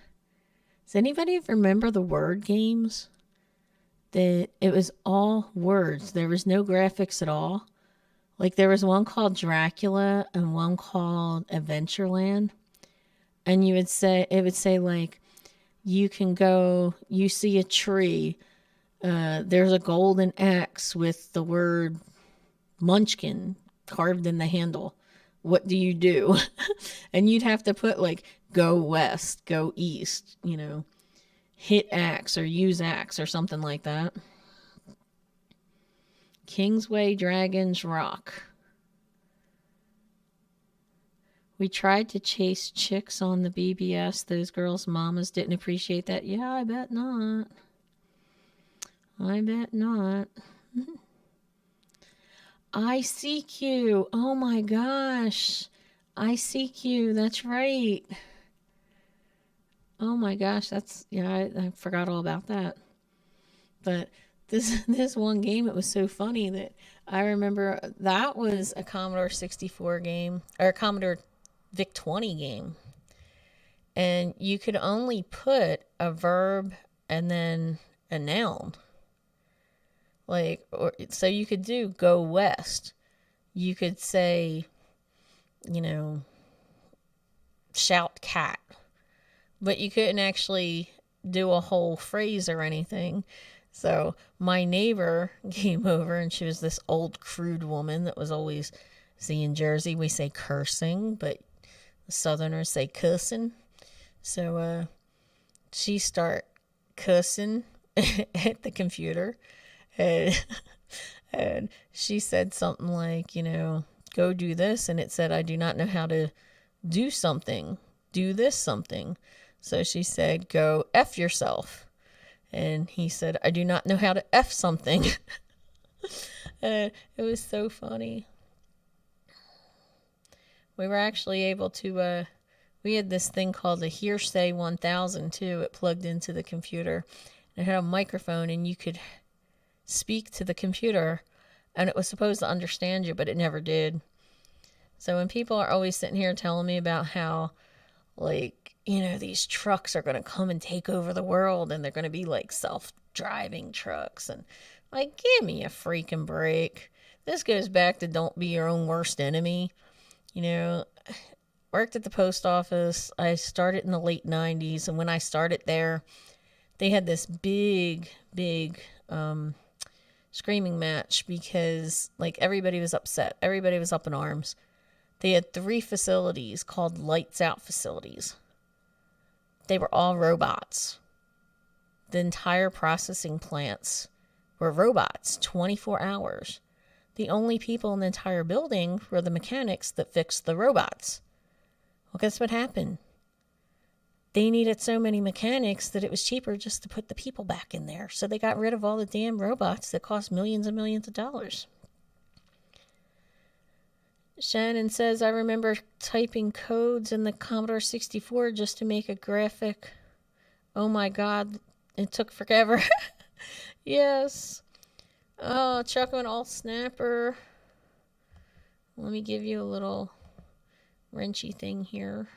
anybody remember the word games? That it was all words. There was no graphics at all. Like, there was one called Dracula and one called Adventureland. And it would say, like, you can go, you see a tree. There's a golden axe with the word Munchkin carved in the handle. What do you do? And you'd have to put, like, go west, go east, hit axe or use axe or something like that. Kingsway Dragons Rock. We tried to chase chicks on the BBS. Those girls' mamas didn't appreciate that. Yeah, I bet not. I bet not. ICQ. Oh my gosh. ICQ. That's right. Oh my gosh. I forgot all about that. But this one game, it was so funny that I remember that was a Commodore 64 game, or a Commodore VIC-20 game. And you could only put a verb and then a noun. So you could do go west. You could say, shout cat. But you couldn't actually do a whole phrase or anything. So my neighbor came over, and she was this old, crude woman that was always, see, in Jersey, we say cursing, but the Southerners say cussing. So she start cussing at the computer. And she said something like, go do this. And it said, I do not know how to do something. Do this something. So she said, go F yourself. And he said, I do not know how to F something. It was so funny. We were actually able to, we had this thing called the Hearsay 1000 too. It plugged into the computer. It had a microphone, and you could speak to the computer, and it was supposed to understand you, but it never did. So when people are always sitting here telling me about how, these trucks are going to come and take over the world, and they're going to be like self-driving trucks, and give me a freaking break. This goes back to don't be your own worst enemy. Worked at the post office. I started in the late 90s, and when I started there, they had this big screaming match because everybody was upset. Everybody was up in arms. They had 3 facilities called lights out facilities. They were all robots. The entire processing plants were robots, 24 hours. The only people in the entire building were the mechanics that fixed the robots. Well, guess what happened? They needed so many mechanics that it was cheaper just to put the people back in there. So they got rid of all the damn robots that cost millions and millions of dollars. Shannon says, I remember typing codes in the Commodore 64 just to make a graphic. Oh my God, it took forever. Yes. Oh, Chuck and All Snapper. Let me give you a little wrenchy thing here.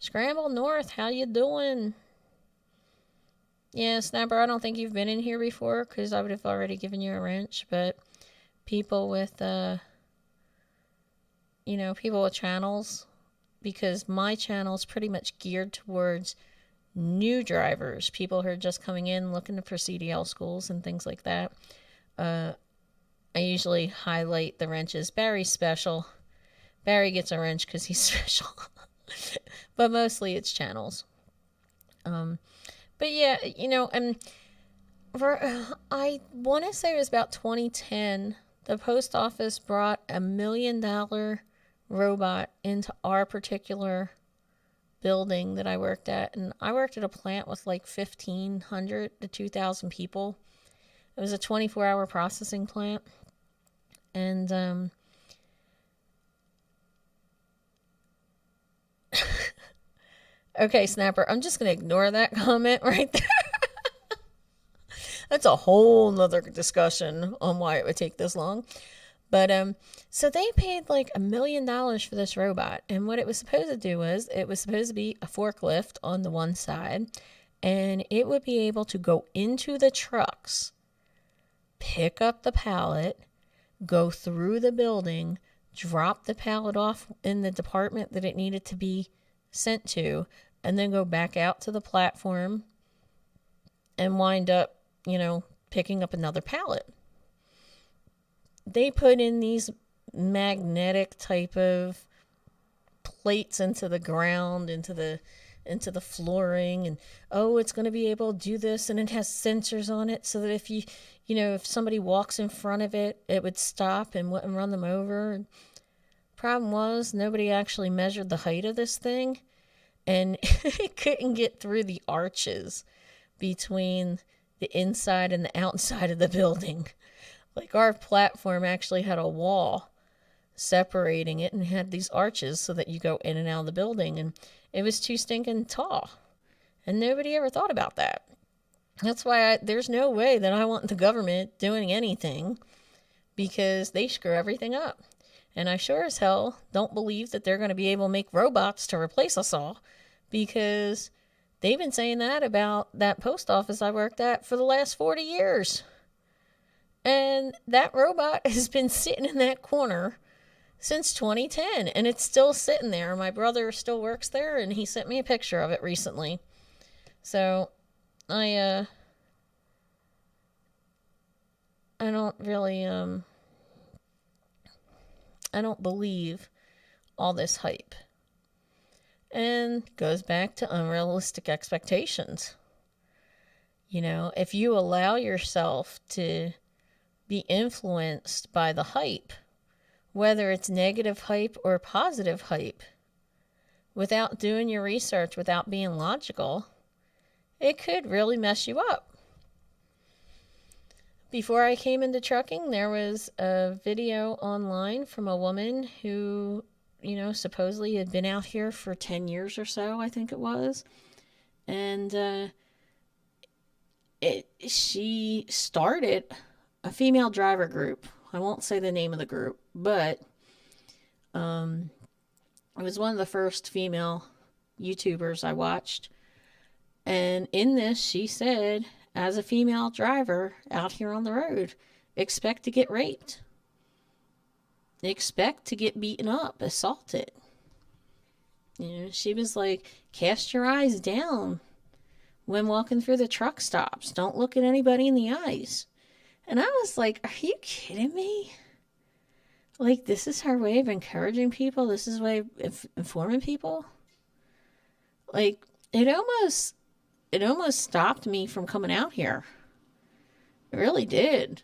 Scramble North, how you doing? Yeah, Snapper, I don't think you've been in here before because I would have already given you a wrench, but people with, people with channels, because my channel is pretty much geared towards new drivers, people who are just coming in looking for CDL schools and things like that. I usually highlight the wrenches. Barry's special. Barry gets a wrench because he's special. But mostly it's channels. But yeah, and I want to say it was about 2010, the post office brought $1 million robot into our particular building that I worked at. And I worked at a plant with like 1,500 to 2,000 people. It was a 24-hour processing plant. And okay, Snapper, I'm just going to ignore that comment right there. That's a whole nother discussion on why it would take this long. But so they paid like $1 million for this robot. And what it was supposed to do was it was supposed to be a forklift on the one side. And it would be able to go into the trucks, pick up the pallet, go through the building, drop the pallet off in the department that it needed to be sent to, and then go back out to the platform and wind up, picking up another pallet. They put in these magnetic type of plates into the ground, into the flooring, and it's going to be able to do this, and it has sensors on it so that if somebody walks in front of it, it would stop and wouldn't run them over. And problem was, nobody actually measured the height of this thing, and it couldn't get through the arches between the inside and the outside of the building. Like, our platform actually had a wall separating it and had these arches so that you go in and out of the building, and it was too stinking tall. And nobody ever thought about that. That's why there's no way that I want the government doing anything, because they screw everything up. And I sure as hell don't believe that they're going to be able to make robots to replace us all, because they've been saying that about that post office I worked at for the last 40 years. And that robot has been sitting in that corner since 2010, and it's still sitting there. My brother still works there, and he sent me a picture of it recently. So I don't really, I don't believe all this hype. And goes back to unrealistic expectations. If you allow yourself to be influenced by the hype, whether it's negative hype or positive hype, without doing your research, without being logical, it could really mess you up. Before I came into trucking, there was a video online from a woman who, supposedly had been out here for 10 years or so, I think it was. And she started a female driver group. I won't say the name of the group, but it was one of the first female YouTubers I watched. And in this, she said, as a female driver out here on the road, expect to get raped. Expect to get beaten up, assaulted. She was like, cast your eyes down when walking through the truck stops. Don't look at anybody in the eyes. And I was like, are you kidding me? Like, this is her way of encouraging people? This is her way of informing people? Like, it almost stopped me from coming out here. It really did.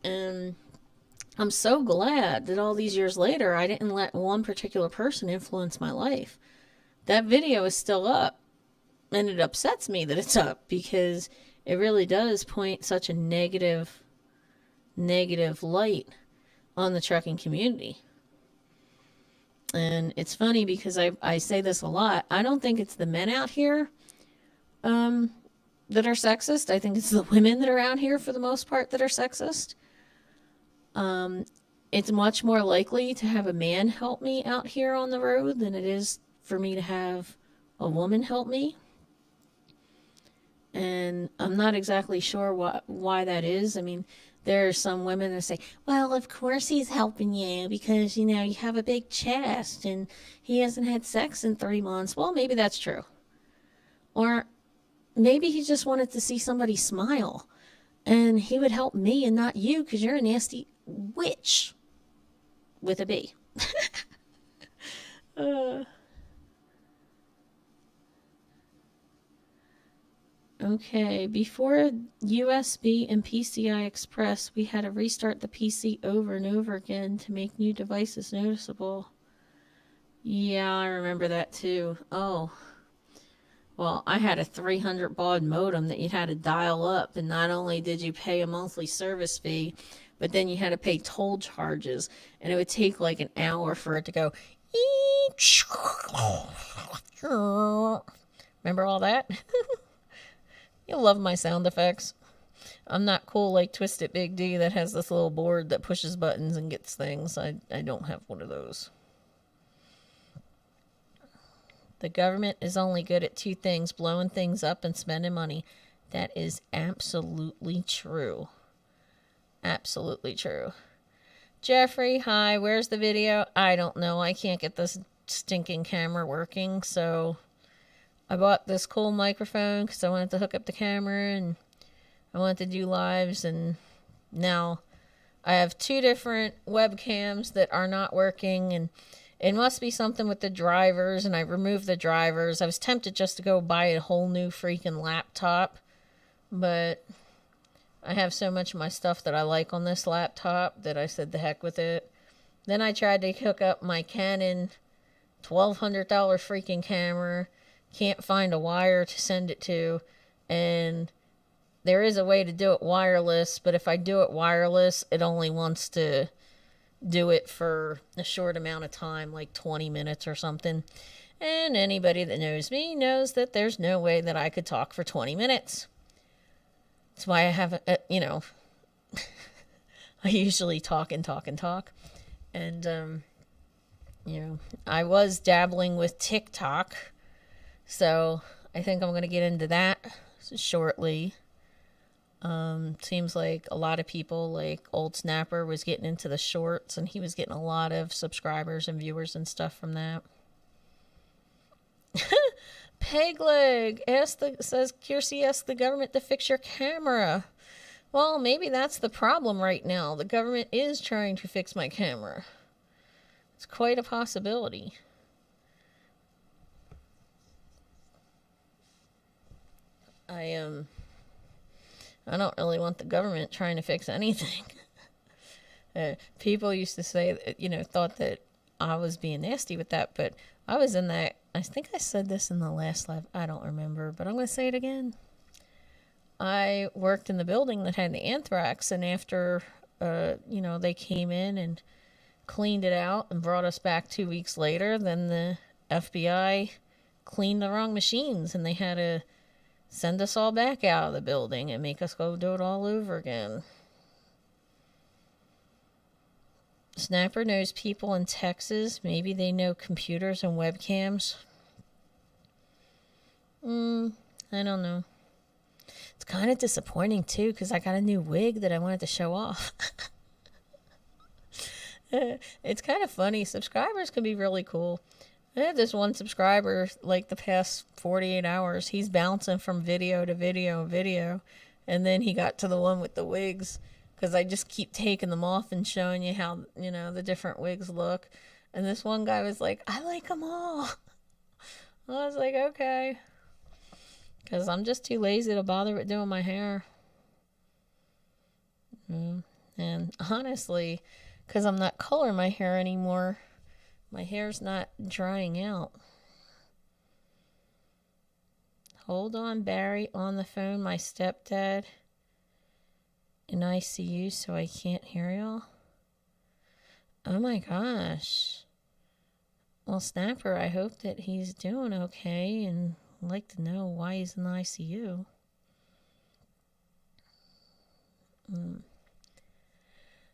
And I'm so glad that all these years later, I didn't let one particular person influence my life. That video is still up. And it upsets me that it's up, because it really does point such a negative light on the trucking community. And it's funny because I say this a lot. I don't think it's the men out here that are sexist. I think it's the women that are out here for the most part that are sexist. It's much more likely to have a man help me out here on the road than it is for me to have a woman help me. And I'm not exactly sure why that is. I mean, there are some women that say, well, of course he's helping you because, you know, you have a big chest and he hasn't had sex in 3 months. Well, maybe that's true. Or maybe he just wanted to see somebody smile and he would help me and not you because you're a nasty witch with a B. Okay, before USB and PCI Express, we had to restart the PC over and over again to make new devices noticeable. Yeah, I remember that too. Oh, well, I had a 300 baud modem that you had to dial up, and not only did you pay a monthly service fee, but then you had to pay toll charges, and it would take like an hour for it to go. Remember all that? You'll love my sound effects. I'm not cool like Twisted Big D that has this little board that pushes buttons and gets things. I don't have one of those. The government is only good at 2 things, blowing things up and spending money. That is absolutely true. Absolutely true. Jeffrey, hi, where's the video? I don't know. I can't get this stinking camera working, so I bought this cool microphone because I wanted to hook up the camera and I wanted to do lives, and now I have 2 different webcams that are not working, and it must be something with the drivers, and I removed the drivers. I was tempted just to go buy a whole new freaking laptop, but I have so much of my stuff that I like on this laptop that I said the heck with it. Then I tried to hook up my Canon $1,200 freaking camera. Can't find a wire to send it to, and there is a way to do it wireless, but if I do it wireless, it only wants to do it for a short amount of time, like 20 minutes or something. And anybody that knows me knows that there's no way that I could talk for 20 minutes. That's why I have, I usually talk and talk and talk. And, I was dabbling with TikTok, so I think I'm going to get into that shortly. Seems like a lot of people, like Old Snapper, was getting into the shorts, and he was getting a lot of subscribers and viewers and stuff from that. Pegleg says Kiersey asked the government to fix your camera. Well, maybe that's the problem right now. The government is trying to fix my camera. It's quite a possibility. I don't really want the government trying to fix anything. People used to say, thought that I was being nasty with that, but I was in that. I think I said this in the last live. I don't remember, but I'm going to say it again. I worked in the building that had the anthrax, and after, they came in and cleaned it out and brought us back 2 weeks later, then the FBI cleaned the wrong machines, and they had to send us all back out of the building and make us go do it all over again. Snapper knows people in Texas. Maybe they know computers and webcams. I don't know. It's kind of disappointing, too, because I got a new wig that I wanted to show off. It's kind of funny. Subscribers can be really cool. I had this one subscriber, like the past 48 hours, he's bouncing from video to video and video. And then he got to the one with the wigs, because I just keep taking them off and showing you how, the different wigs look. And this one guy was like, I like them all. I was like, okay. Because I'm just too lazy to bother with doing my hair. And honestly, because I'm not coloring my hair anymore, my hair's not drying out. Hold on, Barry, on the phone. My stepdad in ICU, so I can't hear y'all. Oh my gosh. Well, Snapper, I hope that he's doing okay, and I'd like to know why he's in the ICU.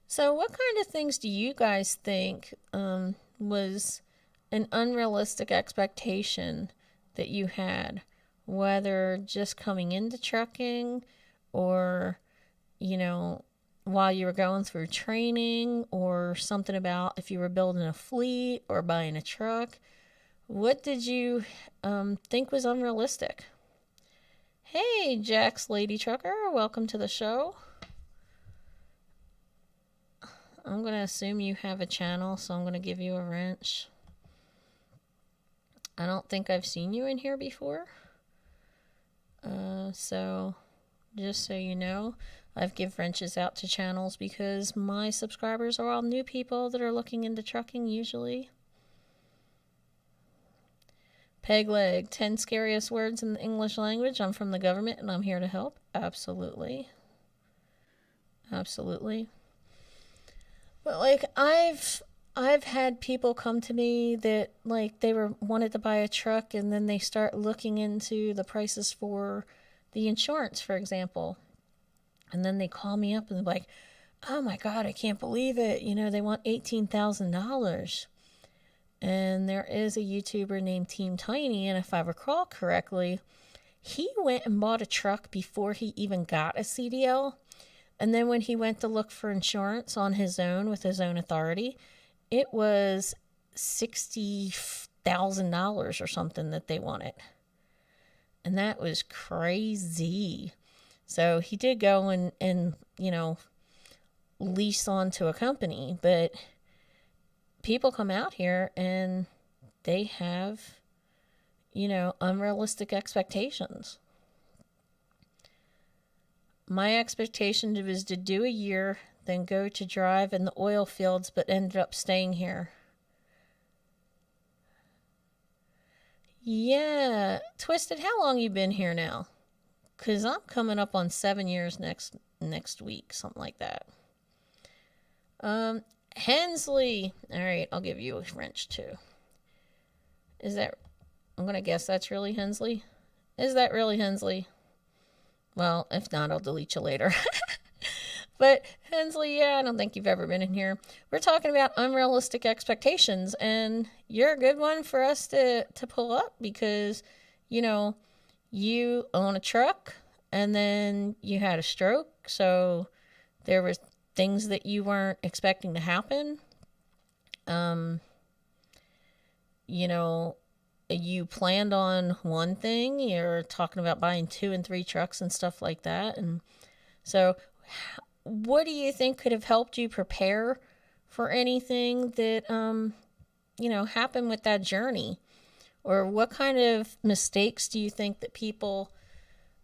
So what kind of things do you guys think was an unrealistic expectation that you had, whether just coming into trucking or, while you were going through training, or something about if you were building a fleet or buying a truck. What did you think was unrealistic? Hey, Jack's Lady Trucker, welcome to the show. I'm going to assume you have a channel, so I'm going to give you a wrench. I don't think I've seen you in here before. So, just so you know, I've give wrenches out to channels because my subscribers are all new people that are looking into trucking usually. Peg leg, 10 scariest words in the English language. I'm from the government and I'm here to help. Absolutely. Absolutely. But like I've had people come to me that like they wanted to buy a truck, and then they start looking into the prices for the insurance, for example. And then they call me up and they're like, "Oh my God, I can't believe it. They want $18,000. And there is a YouTuber named Team Tiny, and if I recall correctly, he went and bought a truck before he even got a CDL. And then when he went to look for insurance on his own with his own authority, it was $60,000 or something that they wanted. And that was crazy. So he did go and lease onto a company. But people come out here and they have, unrealistic expectations. My expectation was to do a year, then go to drive in the oil fields, but ended up staying here. Yeah. Twisted, how long you been here now? Because I'm coming up on 7 years next week, something like that. Hensley. All right, I'll give you a wrench too. I'm going to guess that's really Hensley. Is that really Hensley? Well, if not, I'll delete you later. But Hensley, yeah, I don't think you've ever been in here. We're talking about unrealistic expectations, and you're a good one for us to pull up because, you own a truck and then you had a stroke. So there were things that you weren't expecting to happen. You planned on one thing. You're talking about buying 2 and 3 trucks and stuff like that. And so what do you think could have helped you prepare for anything that, happened with that journey? Or what kind of mistakes do you think that people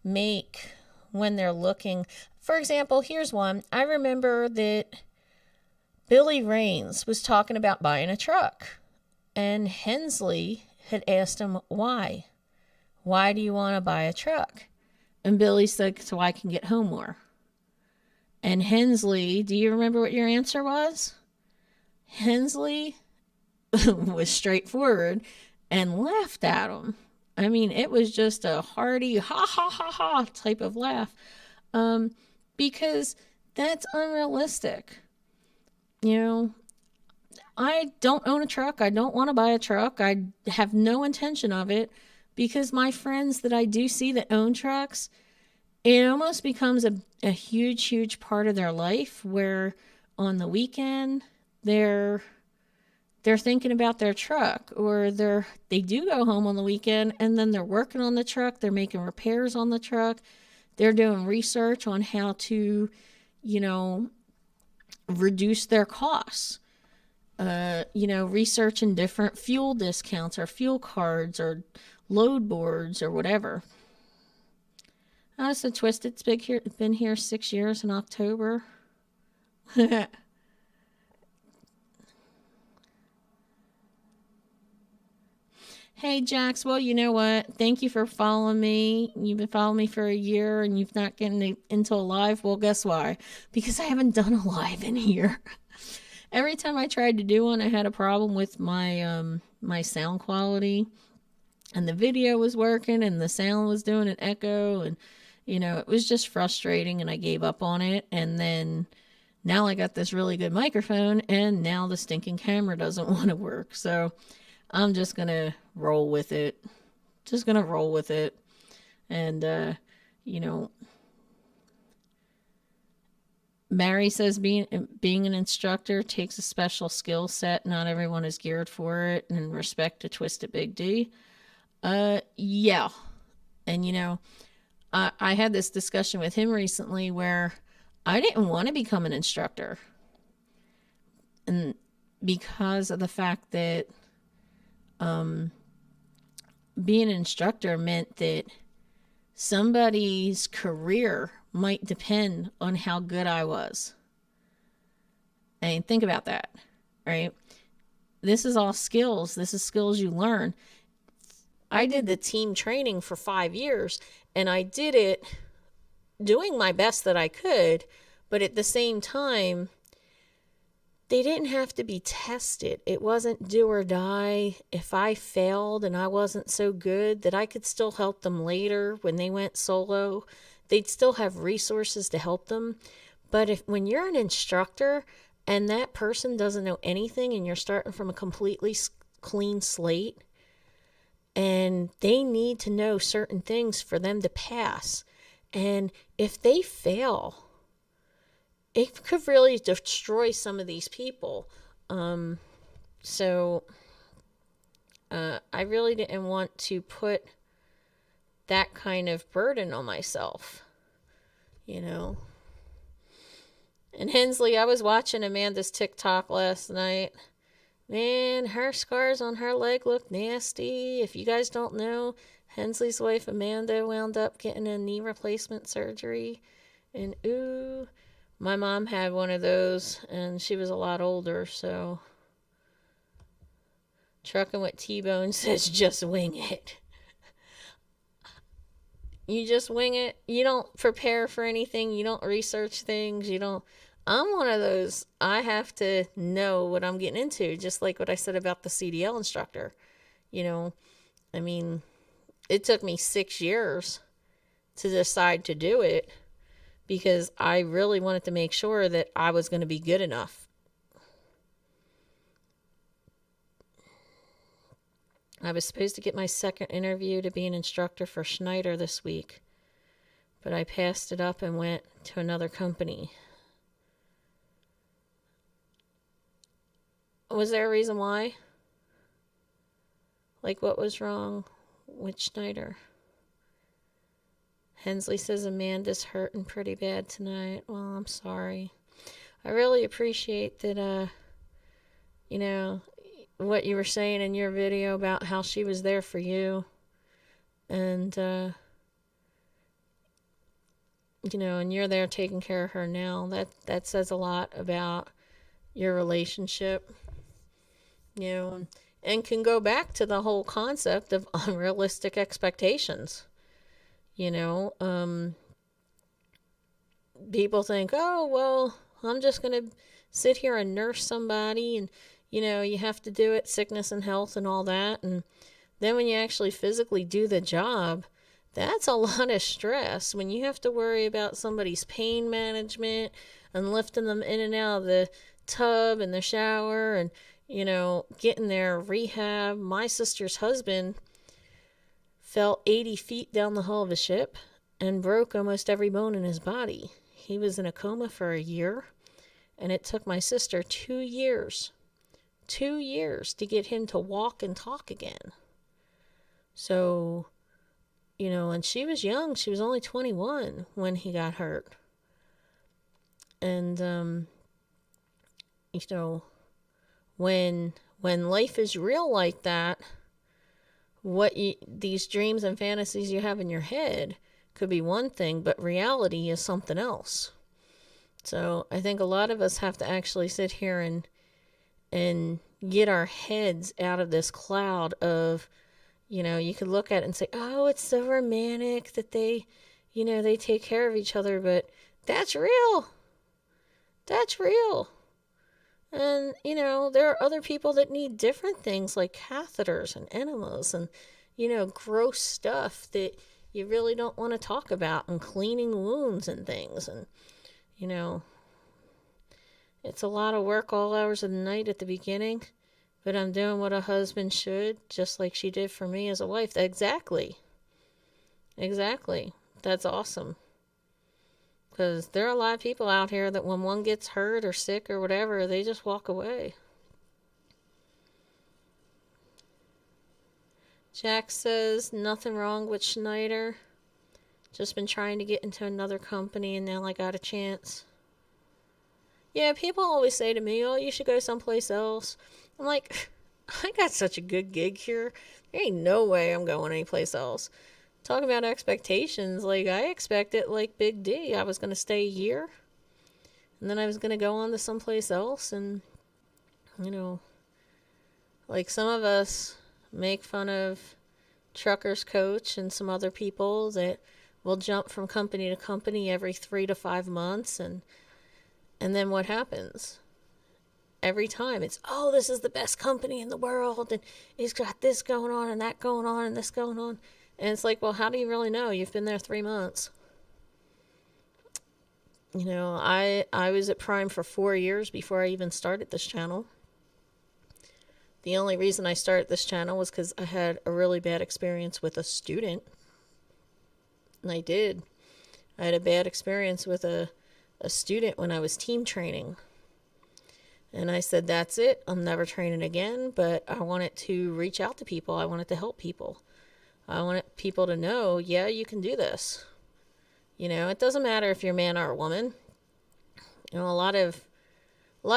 make when they're looking? For example, here's one. I remember that Billy Raines was talking about buying a truck. And Hensley had asked him, why? Why do you want to buy a truck? And Billy said, so I can get home more. And Hensley, do you remember what your answer was? Hensley was straightforward and laughed at him. I mean, it was just a hearty ha ha ha ha type of laugh. Because that's unrealistic. I don't own a truck. I don't want to buy a truck. I have no intention of it because my friends that I do see that own trucks, it almost becomes a huge, huge part of their life where on the weekend they're thinking about their truck, or they do go home on the weekend and then they're working on the truck. They're making repairs on the truck. They're doing research on how to, reduce their costs. Researching different fuel discounts or fuel cards or load boards or whatever. So Twisted's been here 6 years in October. Hey, Jax. Well, you know what? Thank you for following me. You've been following me for a year and you've not gotten into a live. Well, guess why? Because I haven't done a live in here. Every time I tried to do one, I had a problem with my my sound quality. And the video was working and the sound was doing an echo. And, it was just frustrating and I gave up on it. And then now I got this really good microphone and now the stinking camera doesn't want to work. So I'm just going to roll with it. just going to roll with it. And, you know, Mary says being an instructor takes a special skill set. Not everyone is geared for it. And respect to Twisted Big D. Yeah. And, you know, I had this discussion with him recently where I didn't want to become an instructor. And because of the fact that being an instructor meant that somebody's career might depend on how good I was. And think about that, right? This is all skills. This is skills you learn. I did the team training for 5 years, and I did it doing my best that I could, but at the same time, they didn't have to be tested. It wasn't do or die. If I failed and I wasn't so good, that I could still help them later when they went solo. They'd still have resources to help them. But when you're an instructor and that person doesn't know anything and you're starting from a completely clean slate, and they need to know certain things for them to pass. And if they fail, it could really destroy some of these people. So I really didn't want to put that kind of burden on myself, you know. And Hensley, I was watching Amanda's TikTok last night. Man, her scars on her leg look nasty. If you guys don't know, Hensley's wife Amanda wound up getting a knee replacement surgery. And ooh, my mom had one of those, and she was a lot older, so Trucking with T-Bone says just wing it. You just wing it. You don't prepare for anything. You don't research things. I'm one of those, I have to know what I'm getting into, just like what I said about the CDL instructor. You know, I mean, it took me 6 years to decide to do it because I really wanted to make sure that I was going to be good enough. I was supposed to get my second interview to be an instructor for Schneider this week, but I passed it up and went to another company. Was there a reason why? Like, what was wrong with Schneider? Hensley says Amanda's hurting pretty bad tonight. Well, I'm sorry. I really appreciate that, you know, what you were saying in your video about how she was there for you. And, you know, and you're there taking care of her now. That says a lot about your relationship. You know, and can go back to the whole concept of unrealistic expectations. You know, people think, oh, well, I'm just going to sit here and nurse somebody, and, you know, you have to do it, sickness and health and all that. And then when you actually physically do the job, that's a lot of stress. When you have to worry about somebody's pain management and lifting them in and out of the tub and the shower and, you know, getting their rehab. My sister's husband fell 80 feet down the hull of a ship and broke almost every bone in his body. He was in a coma for a year, and it took my sister 2 years to get him to walk and talk again. So, you know, and she was young. She was only 21 when he got hurt. And, you know, when life is real like that, these dreams and fantasies you have in your head could be one thing, but reality is something else. So I think a lot of us have to actually sit here and get our heads out of this cloud of, you know, you could look at it and say, oh, it's so romantic that they, you know, they take care of each other, but that's real. That's real. And, you know, there are other people that need different things like catheters and enemas and, you know, gross stuff that you really don't want to talk about, and cleaning wounds and things. And, you know, it's a lot of work all hours of the night at the beginning, but I'm doing what a husband should, just like she did for me as a wife. Exactly. That's awesome. Because there are a lot of people out here that when one gets hurt or sick or whatever, they just walk away. Jack says, nothing wrong with Schneider. Just been trying to get into another company and now I got a chance. Yeah, people always say to me, oh, you should go someplace else. I'm like, I got such a good gig here. There ain't no way I'm going anyplace else. Talking about expectations, like, I expected, like Big D, I was going to stay a year. And then I was going to go on to someplace else. And, you know, like some of us make fun of Trucker's Coach and some other people that will jump from company to company every 3 to 5 months. And then what happens? Every time it's, oh, this is the best company in the world. And he's got this going on and that going on and this going on. And it's like, well, how do you really know? You've been there 3 months. You know, I was at Prime for 4 years before I even started this channel. The only reason I started this channel was because I had a really bad experience with a student. And I did. I had a bad experience with a student when I was team training. And I said, that's it. I'm never training again. But I wanted to reach out to people. I wanted to help people. I wanted people to know, yeah, you can do this. You know, it doesn't matter if you're a man or a woman. You know, a lot of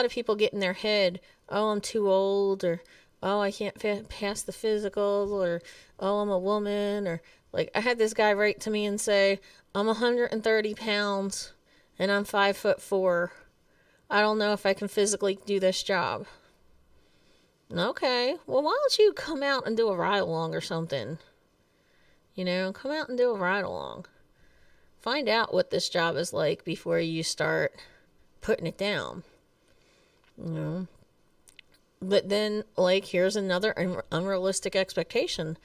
people get in their head, oh, I'm too old, or oh, I can't pass the physical, or oh, I'm a woman, or like I had this guy write to me and say, I'm 130 pounds and I'm 5'4". I don't know if I can physically do this job. Okay, well, why don't you come out and do a ride along or something? You know, come out and do a ride along. Find out what this job is like before you start putting it down. You know. But then, like, here's another unrealistic expectation.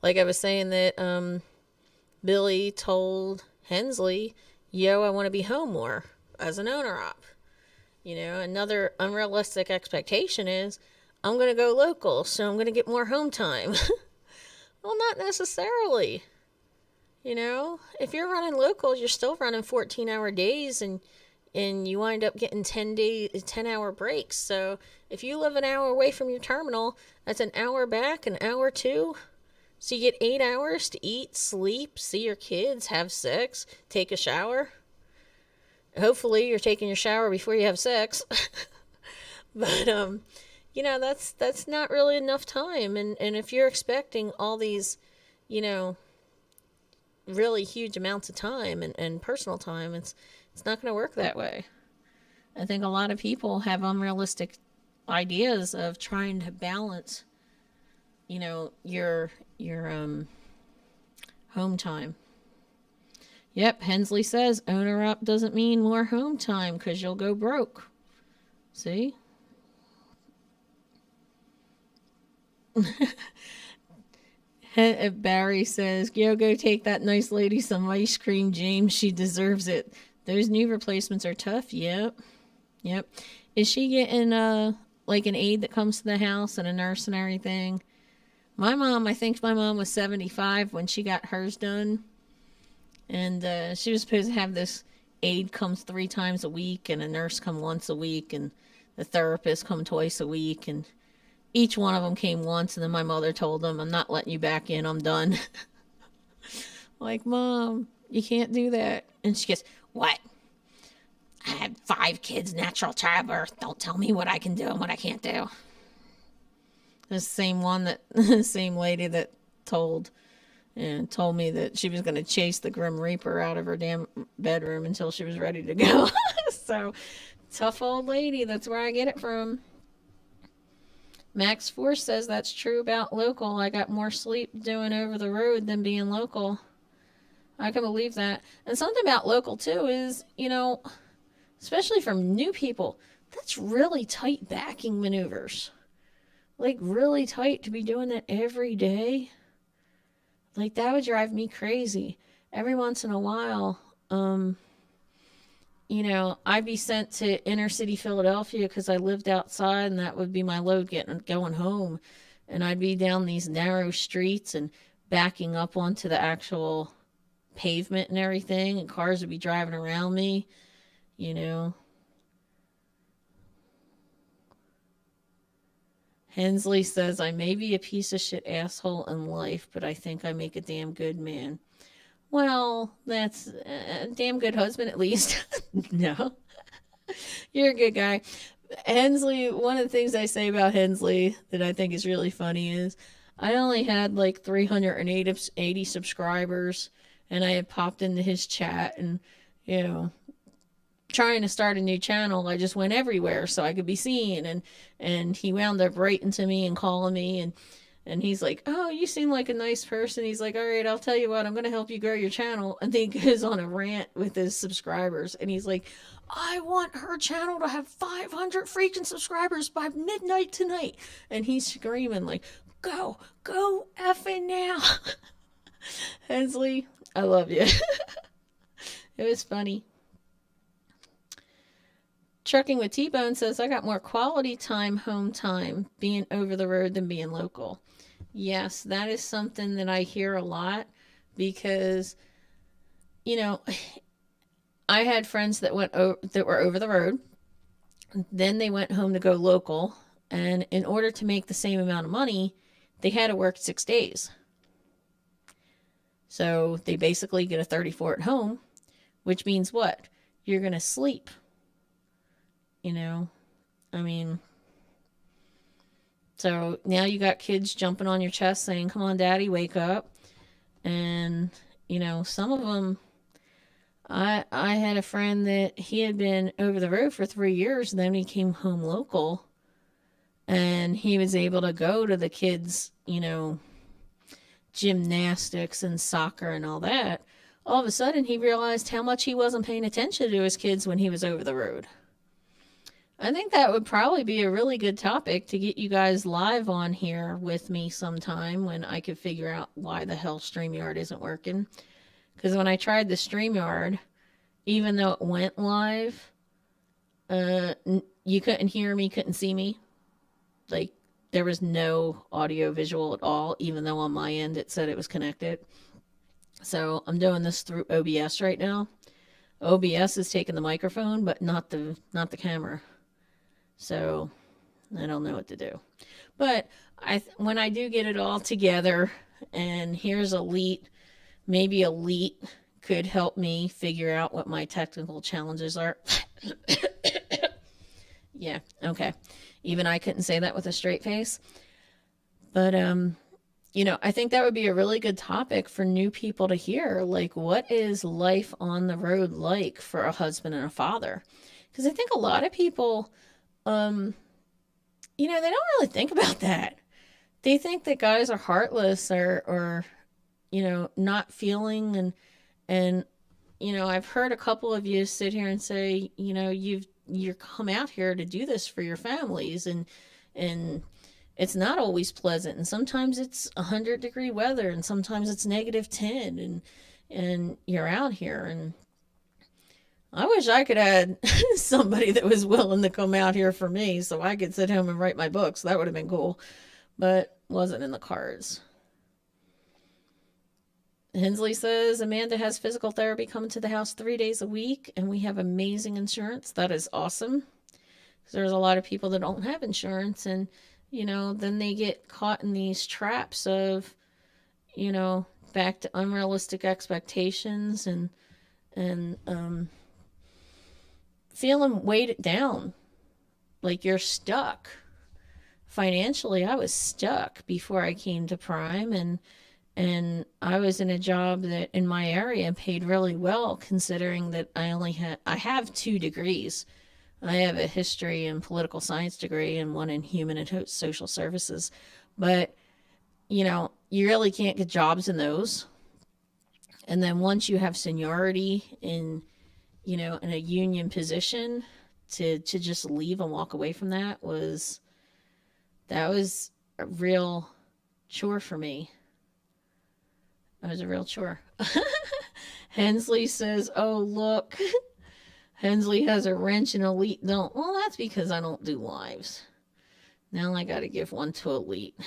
Like I was saying that Billy told Hensley, yo, I want to be home more as an owner-op. You know, another unrealistic expectation is, I'm going to go local, so I'm going to get more home time. Well, not necessarily. You know, if you're running local, you're still running 14-hour days and you wind up getting 10-hour breaks. So if you live an hour away from your terminal, that's an hour back, an hour two. So you get 8 hours to eat, sleep, see your kids, have sex, take a shower. Hopefully you're taking your shower before you have sex. But, you know, that's not really enough time. And if you're expecting all these, you know, really huge amounts of time and personal time, it's not going to work that way. I think a lot of people have unrealistic ideas of trying to balance, you know, your home time. Yep, Hensley says owner-op doesn't mean more home time because you'll go broke. See? Barry says, yo, go take that nice lady some ice cream, James. She deserves it. Those knee replacements are tough. Yep. Is she getting like an aide that comes to the house and a nurse and everything? I think my mom was 75 when she got hers done. And she was supposed to have this aide comes 3 times a week and a nurse come once a week and the therapist come twice a week. And each one of them came once, and then my mother told them, I'm not letting you back in, I'm done. Like, Mom, you can't do that. And she goes, what? I had 5 kids, natural childbirth. Don't tell me what I can do and what I can't do. The same lady that told me that she was going to chase the Grim Reaper out of her damn bedroom until she was ready to go. So, tough old lady, that's where I get it from. Max Force says that's true about local. I got more sleep doing over the road than being local. I can believe that. And something about local, too, is, you know, especially from new people, that's really tight backing maneuvers. Like, really tight to be doing that every day. Like, that would drive me crazy. Every once in a while, I'd be sent to inner city Philadelphia because I lived outside, and that would be my load going home. And I'd be down these narrow streets and backing up onto the actual pavement and everything, and cars would be driving around me, you know. Hensley says, I may be a piece of shit asshole in life, but I think I make a damn good man. Well, that's a damn good husband at least. No, you're a good guy. Hensley, one of the things I say about Hensley that I think is really funny is I only had like 380 subscribers, and I had popped into his chat and, trying to start a new channel. I just went everywhere so I could be seen, and he wound up writing to me and calling me, and he's like, oh, you seem like a nice person. He's like, all right, I'll tell you what, I'm going to help you grow your channel. And then he goes on a rant with his subscribers, and he's like, I want her channel to have 500 freaking subscribers by midnight tonight. And he's screaming like, go effing now. Hensley, I love you. It was funny. Trucking with T-Bone says, I got more quality time, home time, being over the road than being local. Yes, that is something that I hear a lot because, I had friends that were over the road. Then they went home to go local. And in order to make the same amount of money, they had to work 6 days. So they basically get a 34 at home, which means what? You're going to sleep. So now you got kids jumping on your chest saying, come on, daddy, wake up. And, some of them, I had a friend that he had been over the road for 3 years, and then he came home local, and he was able to go to the kids, gymnastics and soccer and all that. All of a sudden, he realized how much he wasn't paying attention to his kids when he was over the road. I think that would probably be a really good topic to get you guys live on here with me sometime when I could figure out why the hell StreamYard isn't working. Because when I tried the StreamYard, even though it went live, you couldn't hear me, couldn't see me. Like, there was no audio visual at all, even though on my end it said it was connected. So I'm doing this through OBS right now. OBS is taking the microphone, but not the camera. So I don't know what to do. But when I do get it all together, and here's Elite, maybe Elite could help me figure out what my technical challenges are. Yeah, okay. Even I couldn't say that with a straight face. But, I think that would be a really good topic for new people to hear. Like, what is life on the road like for a husband and a father? Because I think a lot of people, they don't really think about that. They think that guys are heartless or not feeling. And I've heard a couple of you sit here and say, you're come out here to do this for your families, and it's not always pleasant, and sometimes it's 100-degree weather, and sometimes it's -10, and you're out here. And I wish I could add somebody that was willing to come out here for me so I could sit home and write my books. That would have been cool, but wasn't in the cards. Hensley says, Amanda has physical therapy coming to the house 3 days a week, and we have amazing insurance. That is awesome. Because there's a lot of people that don't have insurance, and, then they get caught in these traps of, back to unrealistic expectations and feeling weighted down. Like you're stuck. Financially, I was stuck before I came to Prime, and I was in a job that in my area paid really well, considering that I have 2 degrees. I have a history and political science degree and one in human and social services. But, you really can't get jobs in those. And then once you have seniority in a union position, to just leave and walk away from that was a real chore for me. It was a real chore. Hensley says, oh, look, Hensley has a wrench and Elite don't. Well, that's because I don't do lives. Now I got to give one to Elite.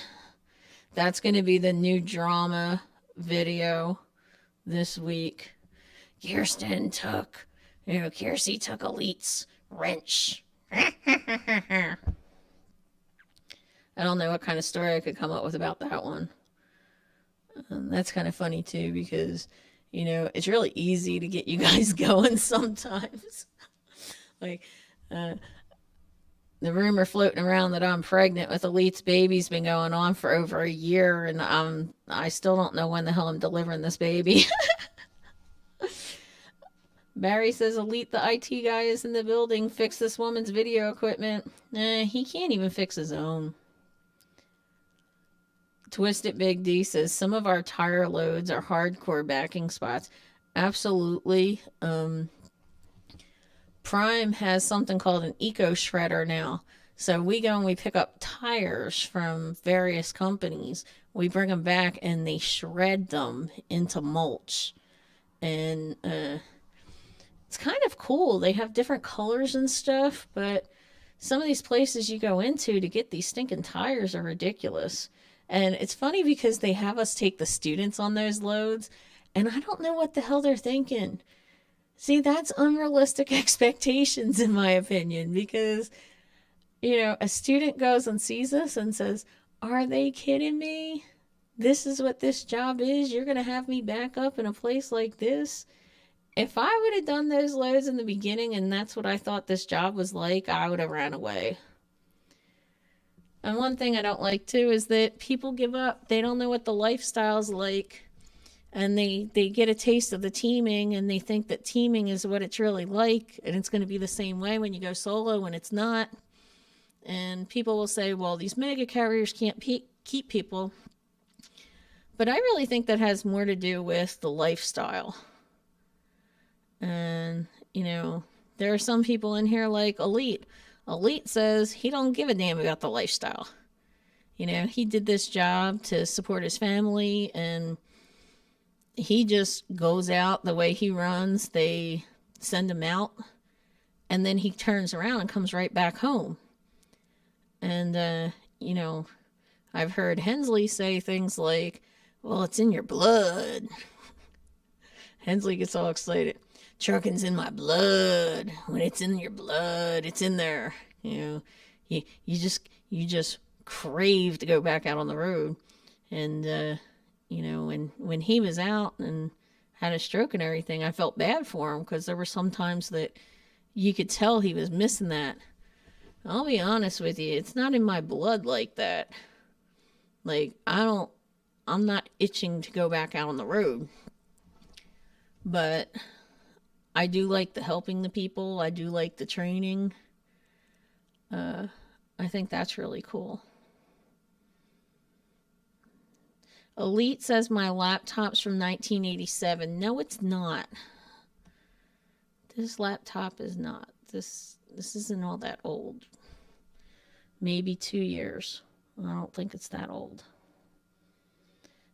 That's going to be the new drama video this week. Kirsten took Elite's wrench. I don't know what kind of story I could come up with about that one. That's kind of funny too, because it's really easy to get you guys going sometimes. Like the rumor floating around that I'm pregnant with Elite's baby's been going on for over a year, and I still don't know when the hell I'm delivering this baby. Barry says Elite, the IT guy, is in the building. Fix this woman's video equipment. He can't even fix his own. Twisted Big D says some of our tire loads are hardcore backing spots. Absolutely. Prime has something called an eco shredder now. So we go and we pick up tires from various companies. We bring them back and they shred them into mulch. And it's kind of cool. They have different colors and stuff, but some of these places you go into to get these stinking tires are ridiculous. And it's funny because they have us take the students on those loads, and I don't know what the hell they're thinking. See, that's unrealistic expectations, in my opinion, because, a student goes and sees us and says, are they kidding me? This is what this job is? You're going to have me back up in a place like this? If I would have done those loads in the beginning and that's what I thought this job was like, I would have ran away. And one thing I don't like too is that people give up. They don't know what the lifestyle's like. And they get a taste of the teaming and they think that teaming is what it's really like. And it's going to be the same way when you go solo when it's not. And people will say, well, these mega carriers can't keep people. But I really think that has more to do with the lifestyle. And, there are some people in here like Elite. Elite says he don't give a damn about the lifestyle. He did this job to support his family, and he just goes out the way he runs. They send him out, and then he turns around and comes right back home. And, I've heard Hensley say things like, well, it's in your blood. Hensley gets all excited. Trucking's in my blood. When it's in your blood, it's in there. You just crave to go back out on the road. And when he was out and had a stroke and everything, I felt bad for him because there were some times that you could tell he was missing that. I'll be honest with you, it's not in my blood like that. Like, I'm not itching to go back out on the road. But I do like the helping the people. I do like the training. I think that's really cool. Elite says my laptop's from 1987. No, it's not. This laptop is not. This isn't all that old. Maybe 2 years. I don't think it's that old.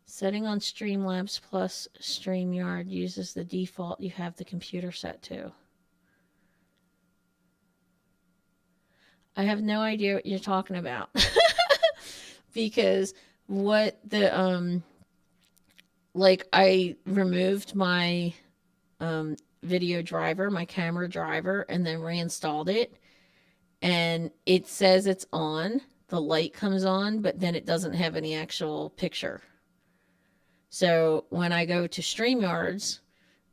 Setting on Streamlabs plus StreamYard uses the default you have the computer set to. I have no idea what you're talking about. Because what the, I removed my video driver, my camera driver, and then reinstalled it. And it says it's on. The light comes on, but then it doesn't have any actual picture. So when I go to StreamYards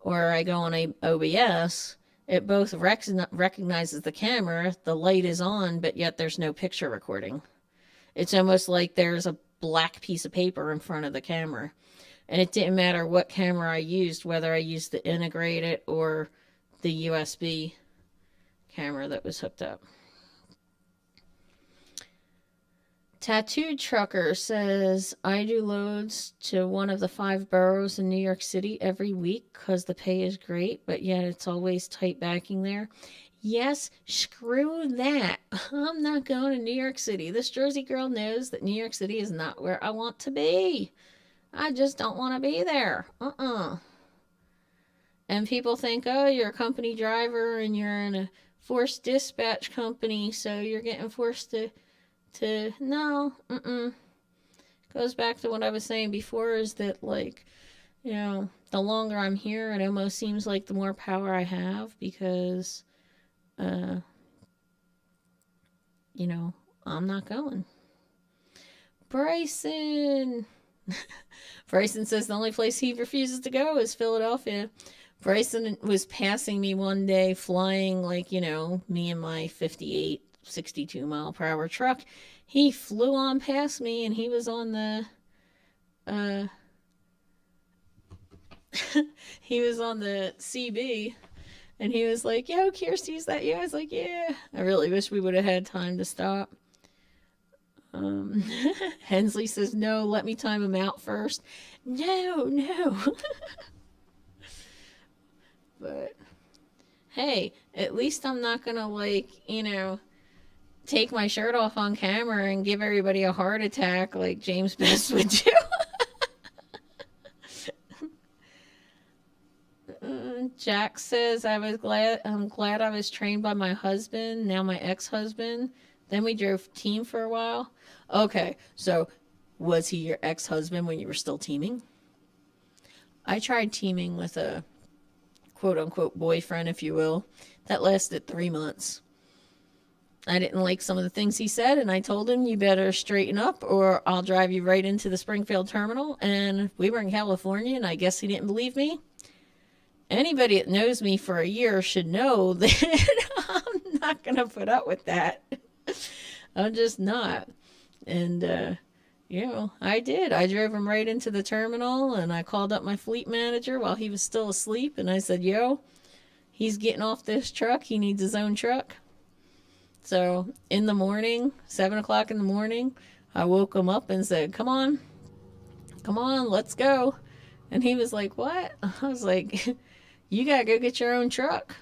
or I go on OBS, it both recognizes the camera, the light is on, but yet there's no picture recording. It's almost like there's a black piece of paper in front of the camera. And it didn't matter what camera I used, whether I used the integrated or the USB camera that was hooked up. Tattooed Trucker says, I do loads to one of the 5 boroughs in New York City every week because the pay is great, but yet it's always tight backing there. Yes, screw that. I'm not going to New York City. This Jersey girl knows that New York City is not where I want to be. I just don't want to be there. And people think, oh, you're a company driver and you're in a forced dispatch company, so you're getting forced to no, Goes back to what I was saying before, is that, like, the longer I'm here, it almost seems like the more power I have, because, I'm not going. Bryson! Bryson says the only place he refuses to go is Philadelphia. Bryson was passing me one day flying, like, me and my 58, 62 mile per hour truck. He flew on past me, and he was on the, he was on the CB, and he was like, yo, Kirsty, is that you? I was like, yeah. I really wish we would have had time to stop. Hensley says, no, let me time him out first. No. But, hey, at least I'm not gonna, take my shirt off on camera and give everybody a heart attack like James Best would do. Jack says, I'm glad I was trained by my husband, now my ex-husband. Then we drove team for a while. Okay, so was he your ex-husband when you were still teaming? I tried teaming with a quote-unquote boyfriend, if you will. That lasted 3 months. I didn't like some of the things he said, and I told him, you better straighten up or I'll drive you right into the Springfield terminal. And we were in California, and I guess he didn't believe me. Anybody that knows me for a year should know that I'm not going to put up with that. I'm just not. And, I did. I drove him right into the terminal, and I called up my fleet manager while he was still asleep, and I said, yo, he's getting off this truck. He needs his own truck. So in the morning, 7 o'clock in the morning, I woke him up and said, come on, let's go. And he was like, what? I was like, you gotta go get your own truck.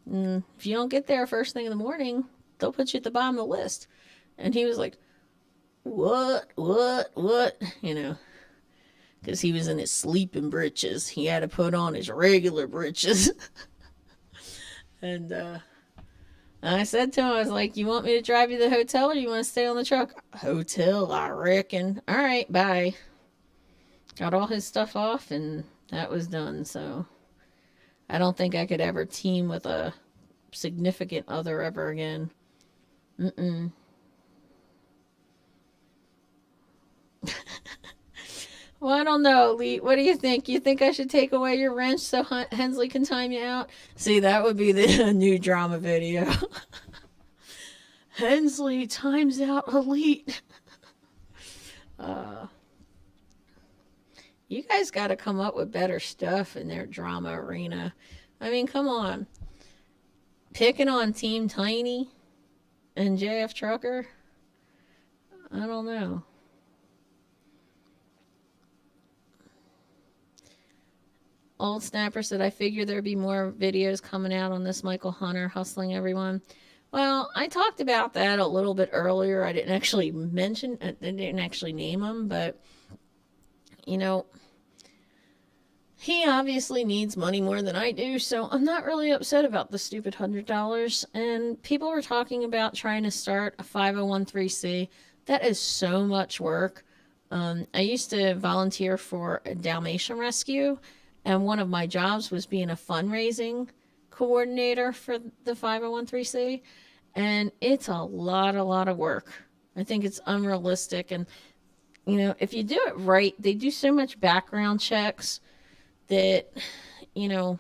And if you don't get there first thing in the morning, they'll put you at the bottom of the list. And he was like, what? Because he was in his sleeping britches. He had to put on his regular britches. And I said to him, I was like, you want me to drive you to the hotel, or you want to stay on the truck? Hotel, I reckon. All right, bye. Got all his stuff off, and that was done. So I don't think I could ever team with a significant other ever again. Well, I don't know, Lee. What do you think? You think I should take away your wrench so Hensley can time you out? See, that would be the new drama video. Hensley times out Elite. You guys got to come up with better stuff in their drama arena. I mean, come on. Picking on Team Tiny and JF Trucker? I don't know. Old Snapper said, I figured there'd be more videos coming out on this Michael Hunter hustling everyone. Well, I talked about that a little bit earlier. I didn't actually mention, I didn't actually name him, but, he obviously needs money more than I do, so I'm not really upset about the stupid $100. And people were talking about trying to start a 501(c). That is so much work. I used to volunteer for a Dalmatian rescue, and one of my jobs was being a fundraising coordinator for the 501(c). And it's a lot of work. I think it's unrealistic. And, if you do it right, they do so much background checks that, it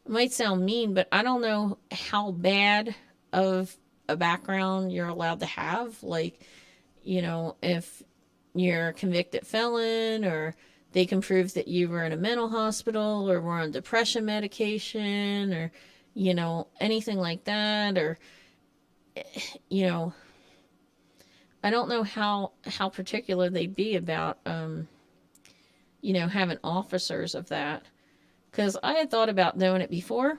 might sound mean, but I don't know how bad of a background you're allowed to have. Like, if you're a convicted felon, or they can prove that you were in a mental hospital or were on depression medication, or, anything like that. Or, I don't know how particular they'd be about, having officers of that. Because I had thought about doing it before.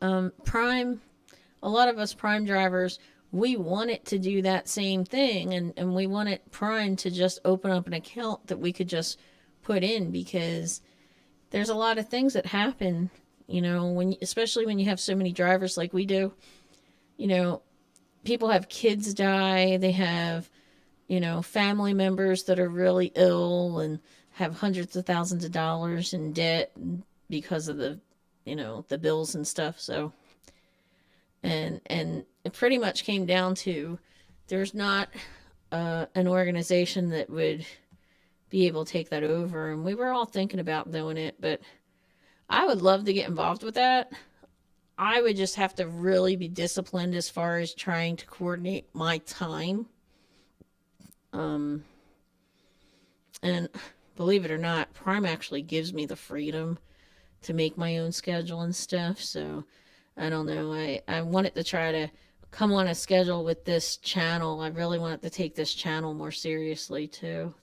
A lot of us Prime drivers, we wanted to do that same thing. And we wanted Prime to just open up an account that we could just put in, because there's a lot of things that happen, especially when you have so many drivers like we do. People have kids die, they have, family members that are really ill and have hundreds of thousands of dollars in debt because of the bills and stuff. So, and it pretty much came down to there's not an organization that would be able to take that over. And we were all thinking about doing it, but I would love to get involved with that. I would just have to really be disciplined as far as trying to coordinate my time. And believe it or not, Prime actually gives me the freedom to make my own schedule and stuff. So I don't know. I wanted to try to come on a schedule with this channel. I really wanted to take this channel more seriously too.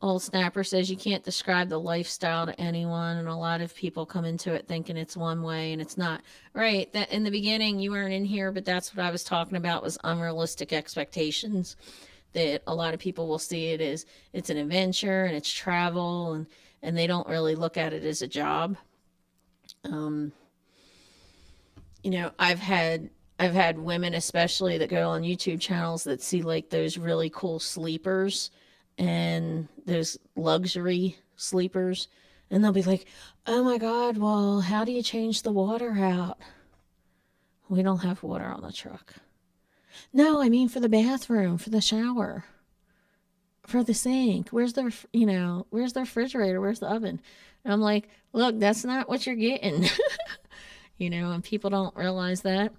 Old Snapper says you can't describe the lifestyle to anyone, and a lot of people come into it thinking it's one way and it's not. Right, that in the beginning you weren't in here, but that's what I was talking about, was unrealistic expectations. That a lot of people will see it as it's an adventure and it's travel, and they don't really look at it as a job. I've had women especially that go on YouTube channels that see like those really cool sleepers and those luxury sleepers, and they'll be like, oh my god, well, how do you change the water out? We don't have water on the truck. No, I mean for the bathroom, for the shower, for the sink. Where's the refrigerator? Where's the oven? And I'm like, look, that's not what you're getting. And people don't realize that.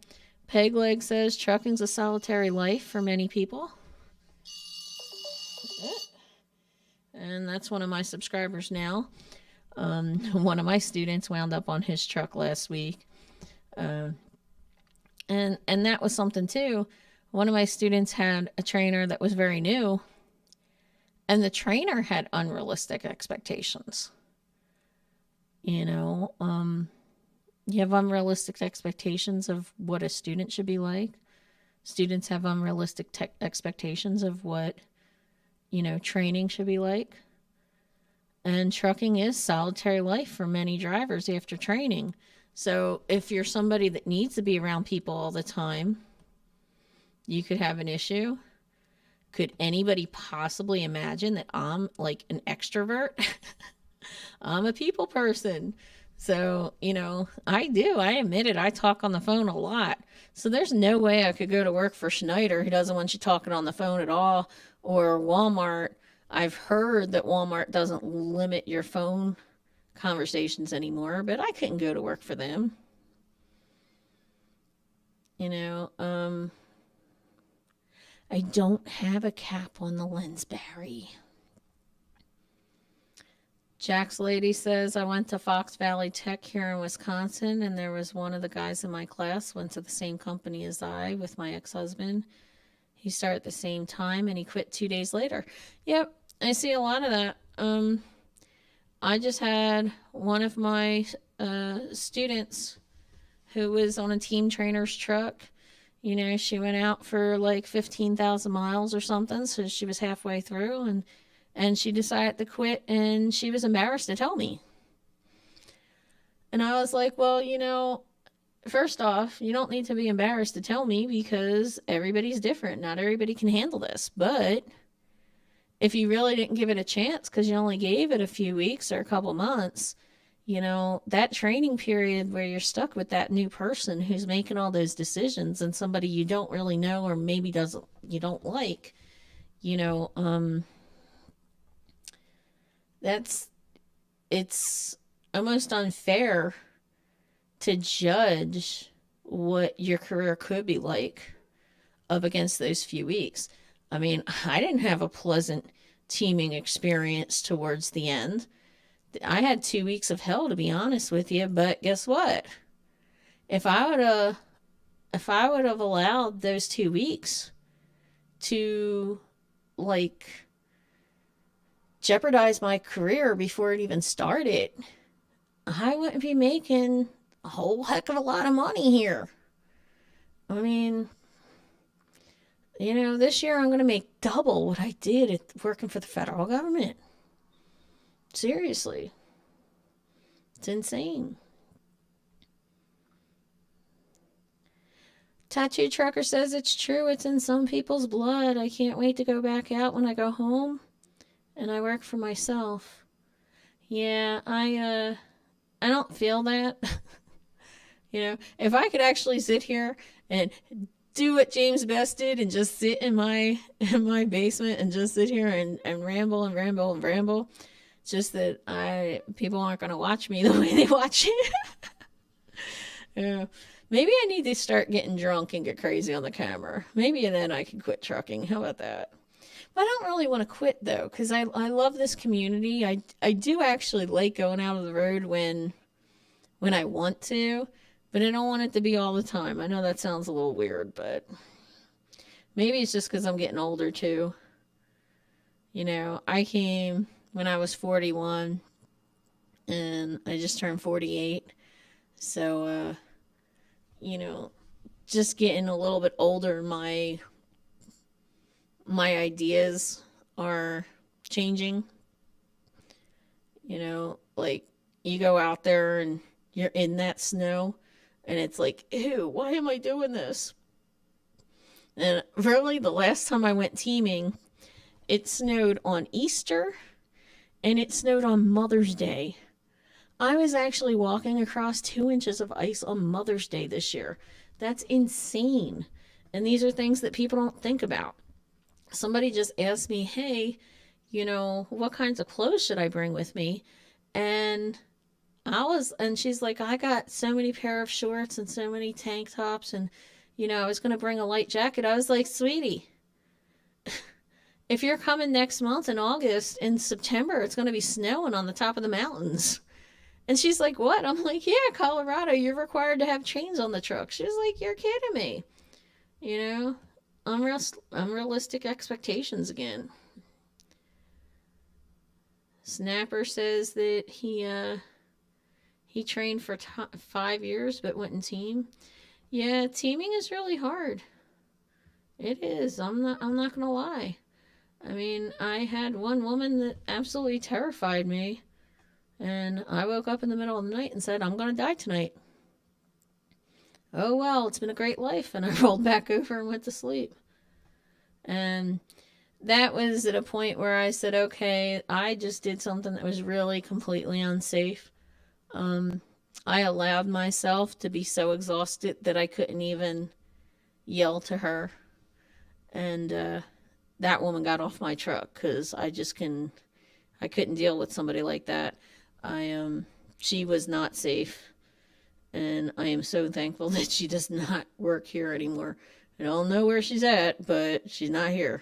Pegleg says trucking's a solitary life for many people. And that's one of my subscribers now. One of my students wound up on his truck last week. And that was something too. One of my students had a trainer that was very new, and the trainer had unrealistic expectations. You have unrealistic expectations of what a student should be like. Students have unrealistic expectations of what training should be like. And trucking is solitary life for many drivers after training. So if you're somebody that needs to be around people all the time, you could have an issue. Could anybody possibly imagine that I'm like an extrovert? I'm a people person. So, I admit it. I talk on the phone a lot. So there's no way I could go to work for Schneider, who doesn't want you talking on the phone at all, or Walmart. I've heard that Walmart doesn't limit your phone conversations anymore, but I couldn't go to work for them. I don't have a cap on the lens, Barry. Jack's lady says, I went to Fox Valley Tech here in Wisconsin, and there was one of the guys in my class went to the same company as I with my ex-husband. He started at the same time, and he quit 2 days later. Yep, I see a lot of that. I just had one of my students who was on a team trainer's truck. She went out for like 15,000 miles or something, so she was halfway through, and she decided to quit, and she was embarrassed to tell me. And I was like, well, first off, you don't need to be embarrassed to tell me, because everybody's different. Not everybody can handle this. But if you really didn't give it a chance because you only gave it a few weeks or a couple months, that training period where you're stuck with that new person who's making all those decisions, and somebody you don't really know or maybe you don't like, it's almost unfair to judge what your career could be like up against those few weeks. I mean, I didn't have a pleasant teaming experience towards the end. I had 2 weeks of hell, to be honest with you, but guess what? If I would have allowed those 2 weeks to jeopardize my career before it even started, I wouldn't be making a whole heck of a lot of money here. I mean, This year I'm going to make double what I did at working for the federal government. Seriously. It's insane. Tattoo Trucker says it's true. It's in some people's blood. I can't wait to go back out when I go home and I work for myself. Yeah, I don't feel that. If I could actually sit here and do what James Best did and just sit in my basement and just sit here and ramble and ramble and ramble, just that people aren't going to watch me the way they watch it. Yeah. Maybe I need to start getting drunk and get crazy on the camera. Maybe then I can quit trucking. How about that? But I don't really want to quit, though, because I love this community. I do actually like going out of the road when I want to, but I don't want it to be all the time. I know that sounds a little weird, but maybe it's just because I'm getting older, too. I came when I was 41, and I just turned 48. So, just getting a little bit older, my ideas are changing. Like you go out there and you're in that snow and it's like, ew, why am I doing this? And really, the last time I went teaming, it snowed on Easter and it snowed on Mother's Day. I was actually walking across 2 inches of ice on Mother's Day this year. That's insane. And these are things that people don't think about. Somebody just asked me, hey, what kinds of clothes should I bring with me? And she's like, I got so many pair of shorts and so many tank tops. And, I was going to bring a light jacket. I was like, sweetie, if you're coming next month in August, in September, it's going to be snowing on the top of the mountains. And she's like, what? I'm like, yeah, Colorado, you're required to have chains on the truck. She's like, you're kidding me. Unrealistic expectations again. Snapper says that he trained for 5 years but wouldn't team. Yeah, teaming is really hard. It is. I'm not gonna lie. I mean, I had one woman that absolutely terrified me. And I woke up in the middle of the night and said, I'm going to die tonight. Oh, well, it's been a great life. And I rolled back over and went to sleep. And that was at a point where I said, okay, I just did something that was really completely unsafe. I allowed myself to be so exhausted that I couldn't even yell to her. And that woman got off my truck because I couldn't deal with somebody like that. She was not safe, and I am so thankful that she does not work here anymore. I don't know where she's at, but she's not here.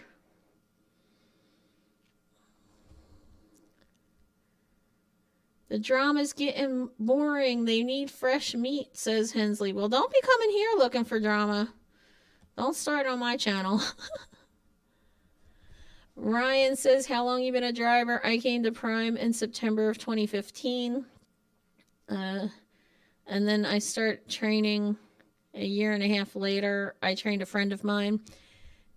The drama's getting boring. They need fresh meat, says Hensley. Well, don't be coming here looking for drama. Don't start on my channel. Ryan says, how long you been a driver? I came to Prime in September of 2015. And then I start training a year and a half later. I trained a friend of mine.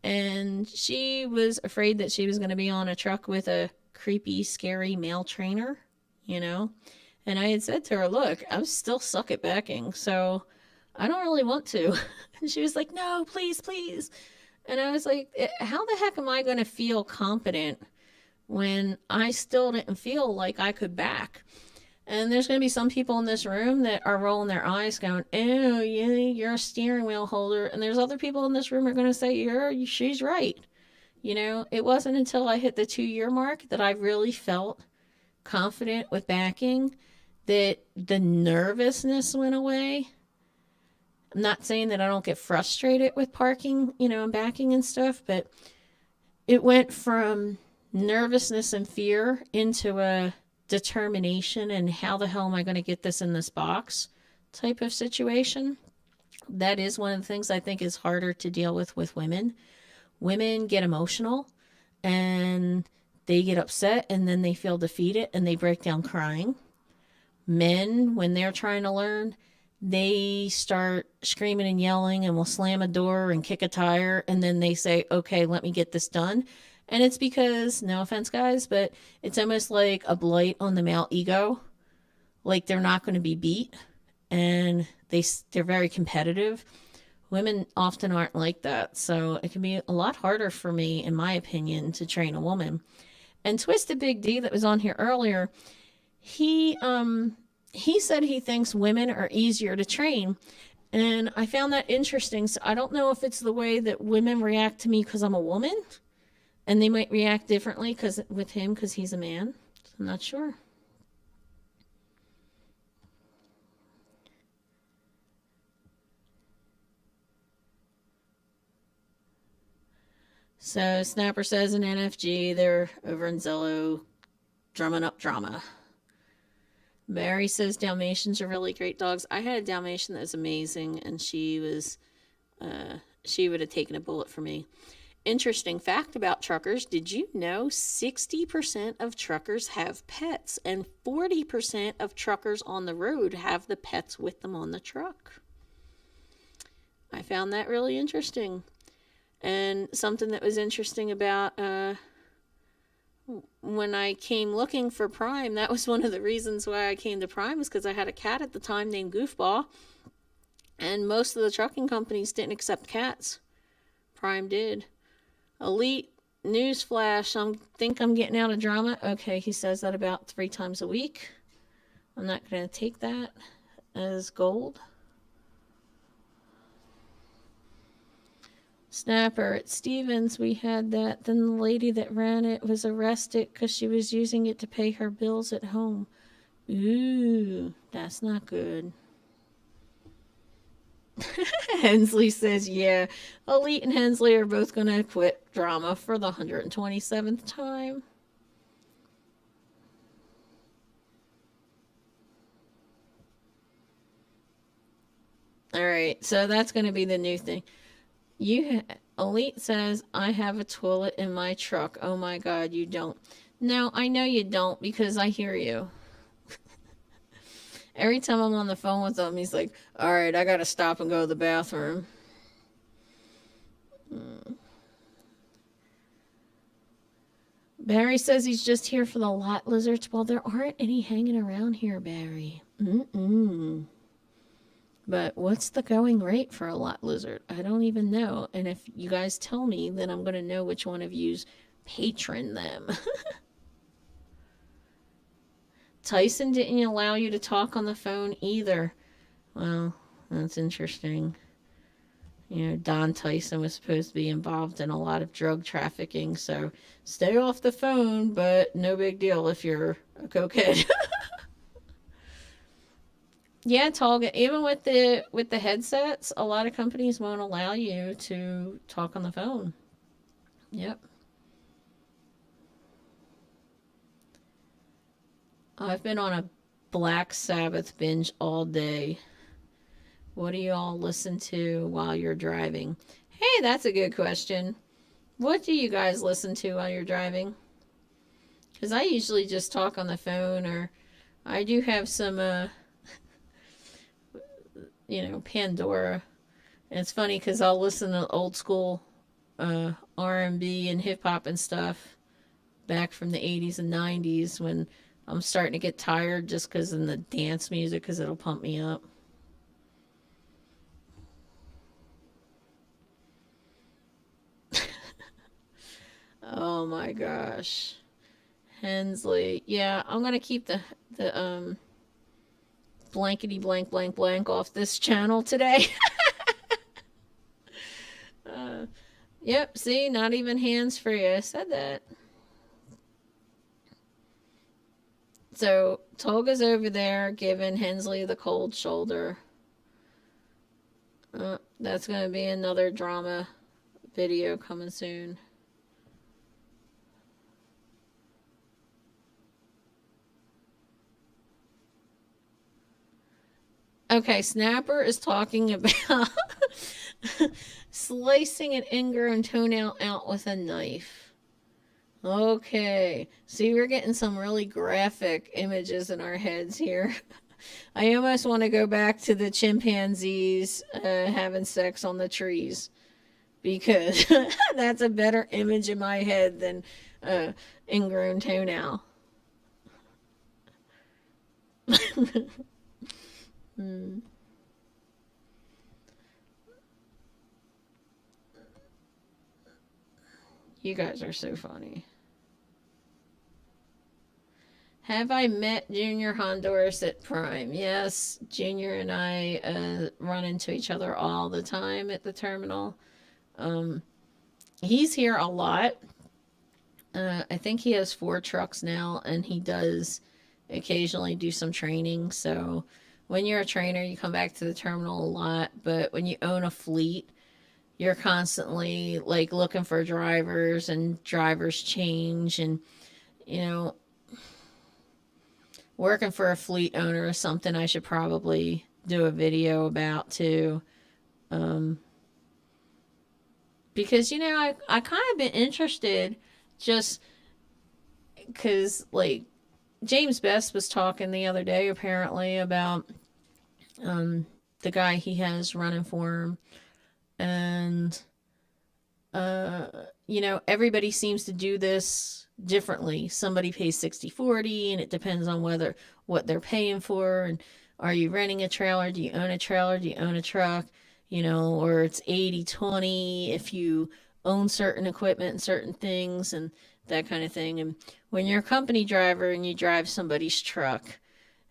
And she was afraid that she was going to be on a truck with a creepy, scary male trainer, And I had said to her, look, I'm still suck at backing, so I don't really want to. And she was like, no, please, please. And I was like, how the heck am I going to feel competent when I still didn't feel like I could back? And there's going to be some people in this room that are rolling their eyes going, oh, yeah, you're a steering wheel holder. And there's other people in this room who are going to say, she's right. It wasn't until I hit the 2-year mark that I really felt confident with backing, that the nervousness went away. I'm not saying that I don't get frustrated with parking, and backing and stuff, but it went from nervousness and fear into a determination and how the hell am I going to get this in this box type of situation. That is one of the things I think is harder to deal with women. Women get emotional and they get upset and then they feel defeated and they break down crying. Men, when they're trying to learn, they start screaming and yelling and will slam a door and kick a tire, and then they say, okay, let me get this done. And it's because, no offense guys, but it's almost like a blight on the male ego. Like they're not going to be beat, and they're very competitive. Women often aren't like that, so it can be a lot harder for me, in my opinion, to train a woman. And Twisted Big D, that was on here earlier, he said he thinks women are easier to train, and I found that interesting. So I don't know if it's the way that women react to me because I'm a woman, and they might react differently with him because he's a man. I'm not sure. So Snapper says in NFG, they're over in Zillow drumming up drama. Mary says Dalmatians are really great dogs. I had a Dalmatian that was amazing, and she would have taken a bullet for me. Interesting fact about truckers. Did you know 60% of truckers have pets, and 40% of truckers on the road have the pets with them on the truck? I found that really interesting. And something that was interesting about when I came looking for Prime, that was one of the reasons why I came to Prime, was because I had a cat at the time named Goofball. And most of the trucking companies didn't accept cats. Prime did. Elite, newsflash, I think I'm getting out of drama. Okay, he says that about 3 times a week. I'm not going to take that as gold. Snapper at Stevens, we had that. Then the lady that ran it was arrested because she was using it to pay her bills at home. Ooh, that's not good. Hensley says, yeah, Elite and Hensley are both going to quit drama for the 127th time. All right, so that's going to be the new thing. Elite says, I have a toilet in my truck. Oh my God, you don't. No, I know you don't, because I hear you. Every time I'm on the phone with him, he's like, all right, I got to stop and go to the bathroom. Barry says he's just here for the lot lizards. Well, there aren't any hanging around here, Barry. But what's the going rate for a lot lizard? I don't even know. And if you guys tell me, then I'm going to know which one of you's patron them. Tyson didn't allow you to talk on the phone either. Well, that's interesting. You know, Don Tyson was supposed to be involved in a lot of drug trafficking, so stay off the phone, but no big deal if you're a cokehead. Yeah, Tolga, even with the headsets, a lot of companies won't allow you to talk on the phone. Yep. I've been on a Black Sabbath binge all day. What do you all listen to while you're driving? Hey, that's a good question. What do you guys listen to while you're driving? Because I usually just talk on the phone, or I do have some Pandora. And it's funny because I'll listen to old school R&B and hip hop and stuff back from the 80s and 90s when I'm starting to get tired, just because in the dance music, because it'll pump me up. Oh my gosh. Hensley. Yeah, I'm going to keep the blankety blank blank blank off this channel today. Yep, see, not even hands free. I said that. So Tolga's over there giving Hensley the cold shoulder. That's going to be another drama video coming soon. Okay, Snapper is talking about slicing an ingrown toenail out with a knife. Okay, see, we're getting some really graphic images in our heads here. I almost want to go back to the chimpanzees having sex on the trees, because that's a better image in my head than ingrown toenail. Hmm. You guys are so funny. Have I met Junior Honduras at Prime? Yes, Junior and I run into each other all the time at the terminal. Um, he's here a lot. I think he has 4 trucks now, and he does occasionally do some training. So when you're a trainer, you come back to the terminal a lot. But when you own a fleet, you're constantly like looking for drivers, and drivers change, and you know, working for a fleet owner is something I should probably do a video about too. Um, because I kind of been interested, just because like James Best was talking the other day apparently about the guy he has running for him, and everybody seems to do this differently. Somebody pays 60/40, and it depends on what they're paying for, and are you renting a trailer, do you own a trailer, do you own a truck, or it's 80/20 if you own certain equipment and certain things and that kind of thing. And when you're a company driver and you drive somebody's truck,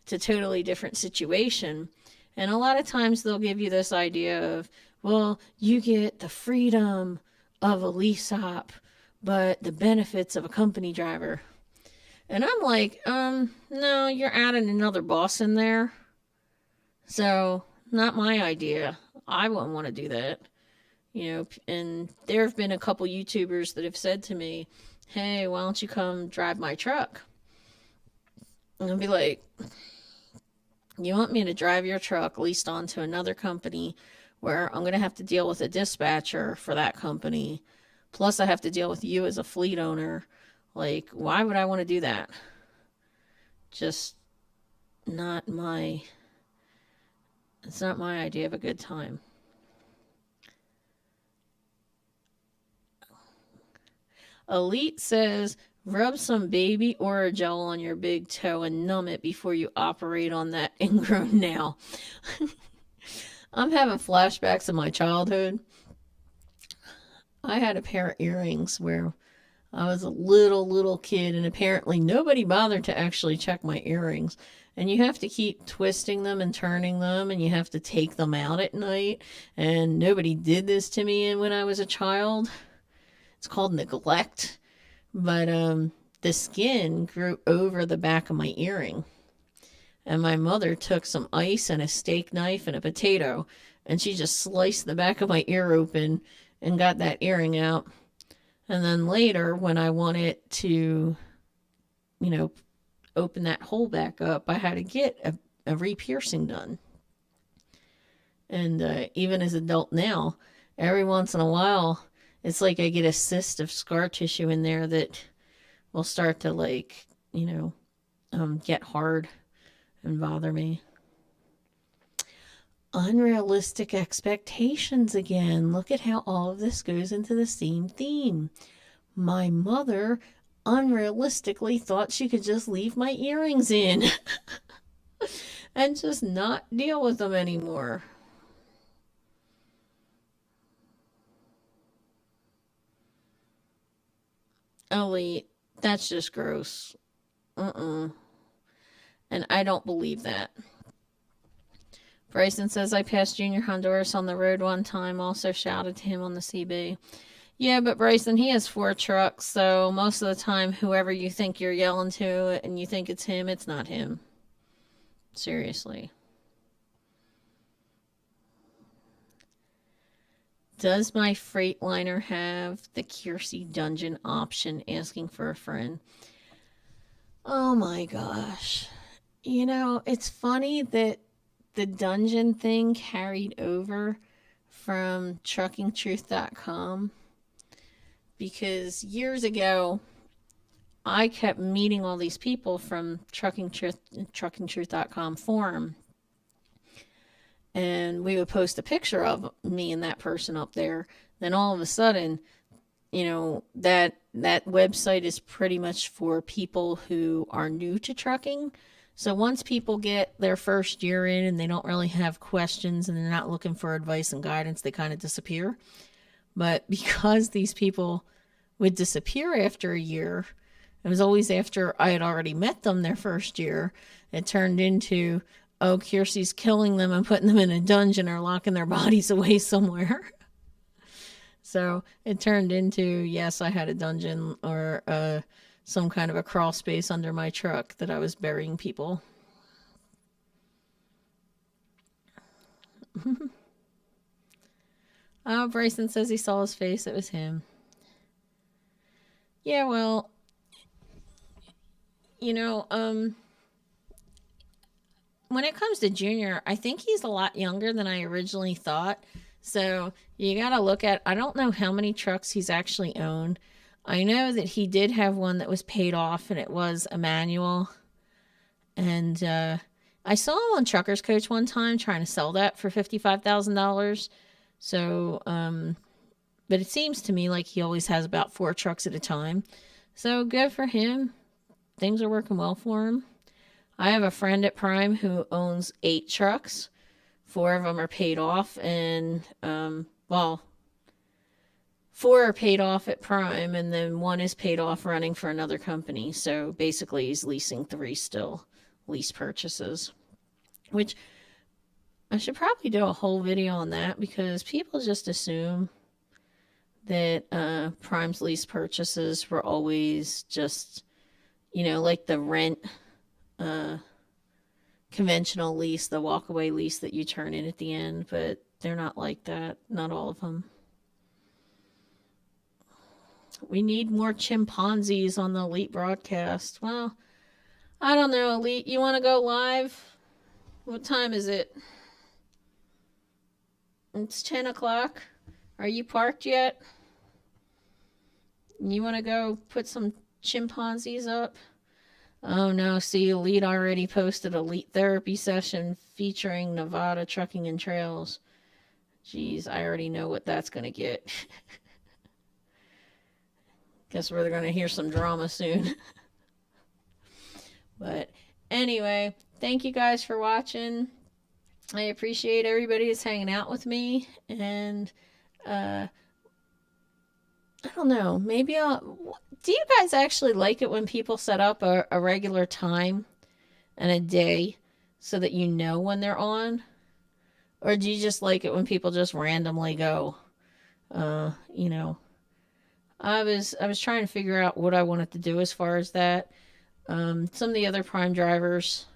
it's a totally different situation. And a lot of times they'll give you this idea of, well, you get the freedom of a lease op, but the benefits of a company driver. And I'm like, no, you're adding another boss in there. So, not my idea. I wouldn't want to do that. And there have been a couple YouTubers that have said to me, hey, why don't you come drive my truck? And I'll be like, you want me to drive your truck leased onto another company where I'm going to have to deal with a dispatcher for that company, plus I have to deal with you as a fleet owner? Like, why would I want to do that? Just not my, it's not my idea of a good time. Elite says, rub some baby Orajel on your big toe and numb it before you operate on that ingrown nail. I'm having flashbacks of my childhood. I had a pair of earrings where I was a little kid, and apparently nobody bothered to actually check my earrings. And you have to keep twisting them and turning them, and you have to take them out at night. And nobody did this to me when I was a child. It's called neglect. But the skin grew over the back of my earring. And my mother took some ice and a steak knife and a potato, and she just sliced the back of my ear open and got that earring out. And then later, when I wanted to, open that hole back up, I had to get a re-piercing done. And even as an adult now, every once in a while, it's like I get a cyst of scar tissue in there that will start to get hard and bother me. Unrealistic expectations again. Look at how all of this goes into the same theme. My mother unrealistically thought she could just leave my earrings in and just not deal with them anymore. Ellie, that's just gross. And I don't believe that. Bryson says, I passed Junior Honduras on the road one time, also shouted to him on the CB. Yeah, but Bryson, he has 4 trucks, so most of the time, whoever you think you're yelling to and you think it's him, it's not him. Seriously. Does my Freightliner have the Kiersey Dungeon option, asking for a friend? Oh my gosh. It's funny that the dungeon thing carried over from truckingtruth.com, because years ago I kept meeting all these people from truckingtruth.com forum, and we would post a picture of me and that person up there. Then all of a sudden, that website is pretty much for people who are new to trucking. So once people get their first year in and they don't really have questions and they're not looking for advice and guidance, they kind of disappear. But because these people would disappear after a year, it was always after I had already met them their first year, it turned into, oh, Kiersey's killing them and putting them in a dungeon or locking their bodies away somewhere. So it turned into, yes, I had a dungeon or some kind of a crawl space under my truck that I was burying people. Bryson says he saw his face. It was him. Yeah, well, when it comes to Junior, I think he's a lot younger than I originally thought. So you got to look at, I don't know how many trucks he's actually owned. I know that he did have one that was paid off, and it was a manual. And I saw him on Truckers Coach one time trying to sell that for $55,000. So, but it seems to me like he always has about 4 trucks at a time. So good for him. Things are working well for him. I have a friend at Prime who owns 8 trucks. 4 of them are paid off, and 4 are paid off at Prime, and then 1 is paid off running for another company. So basically he's leasing 3 still, lease purchases, which I should probably do a whole video on that, because people just assume that Prime's lease purchases were always just, like the rent conventional lease, the walkaway lease that you turn in at the end, but they're not like that. Not all of them. We need more chimpanzees on the Elite broadcast. Well, I don't know, Elite. You want to go live? What time is it? It's 10 o'clock. Are you parked yet? You want to go put some chimpanzees up? Oh no, see, Elite already posted Elite therapy session featuring Nevada trucking and trails. Jeez, I already know what that's going to get. Guess we're going to hear some drama soon. But anyway, thank you guys for watching. I appreciate everybody that's hanging out with me. And I don't know, maybe do you guys actually like it when people set up a regular time and a day so that you know when they're on? Or do you just like it when people just randomly go? I was trying to figure out what I wanted to do as far as that. Some of the other Prime drivers,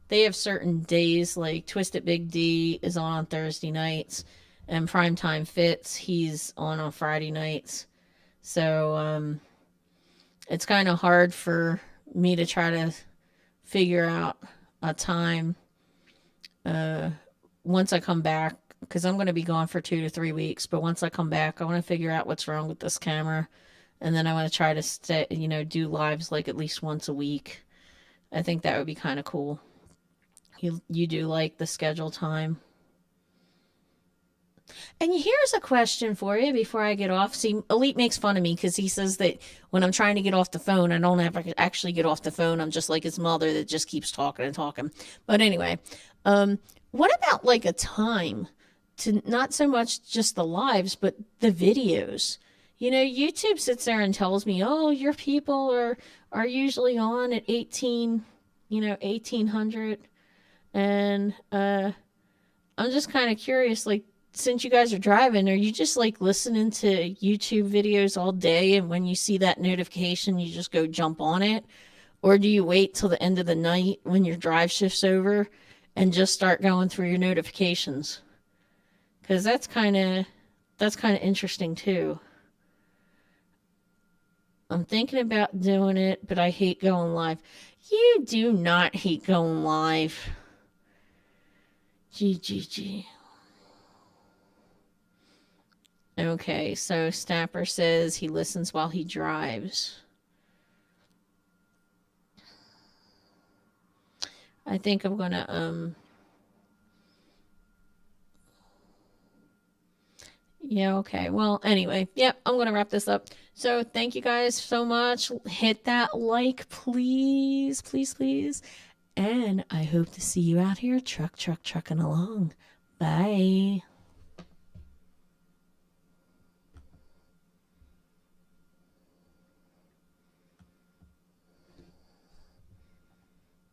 they have certain days, like Twisted Big D is on Thursday nights, and Primetime Fits, he's on Friday nights. So it's kind of hard for me to try to figure out a time once I come back, because I'm going to be gone for 2 to 3 weeks. But once I come back, I want to figure out what's wrong with this camera, and then I want to try to do lives like at least once a week. I think that would be kind of cool. You do like the schedule time. And here's a question for you before I get off. See, Elite makes fun of me because he says that when I'm trying to get off the phone, I don't ever actually get off the phone. I'm just like his mother that just keeps talking and talking. But anyway, what about like a time to not so much just the lives, but the videos? YouTube sits there and tells me, oh, your people are usually on at 1800. And I'm just kind of curious, like, since you guys are driving, are you just like listening to YouTube videos all day, and when you see that notification, you just go jump on it? Or do you wait till the end of the night when your drive shift's over and just start going through your notifications? Because that's kind of interesting too. I'm thinking about doing it, but I hate going live. You do not hate going live. GGG. Okay, so Snapper says he listens while he drives. I think I'm gonna yeah, okay. Well, anyway, yep, I'm going to wrap this up. So, thank you guys so much. Hit that like, please, please, please. And I hope to see you out here trucking along. Bye.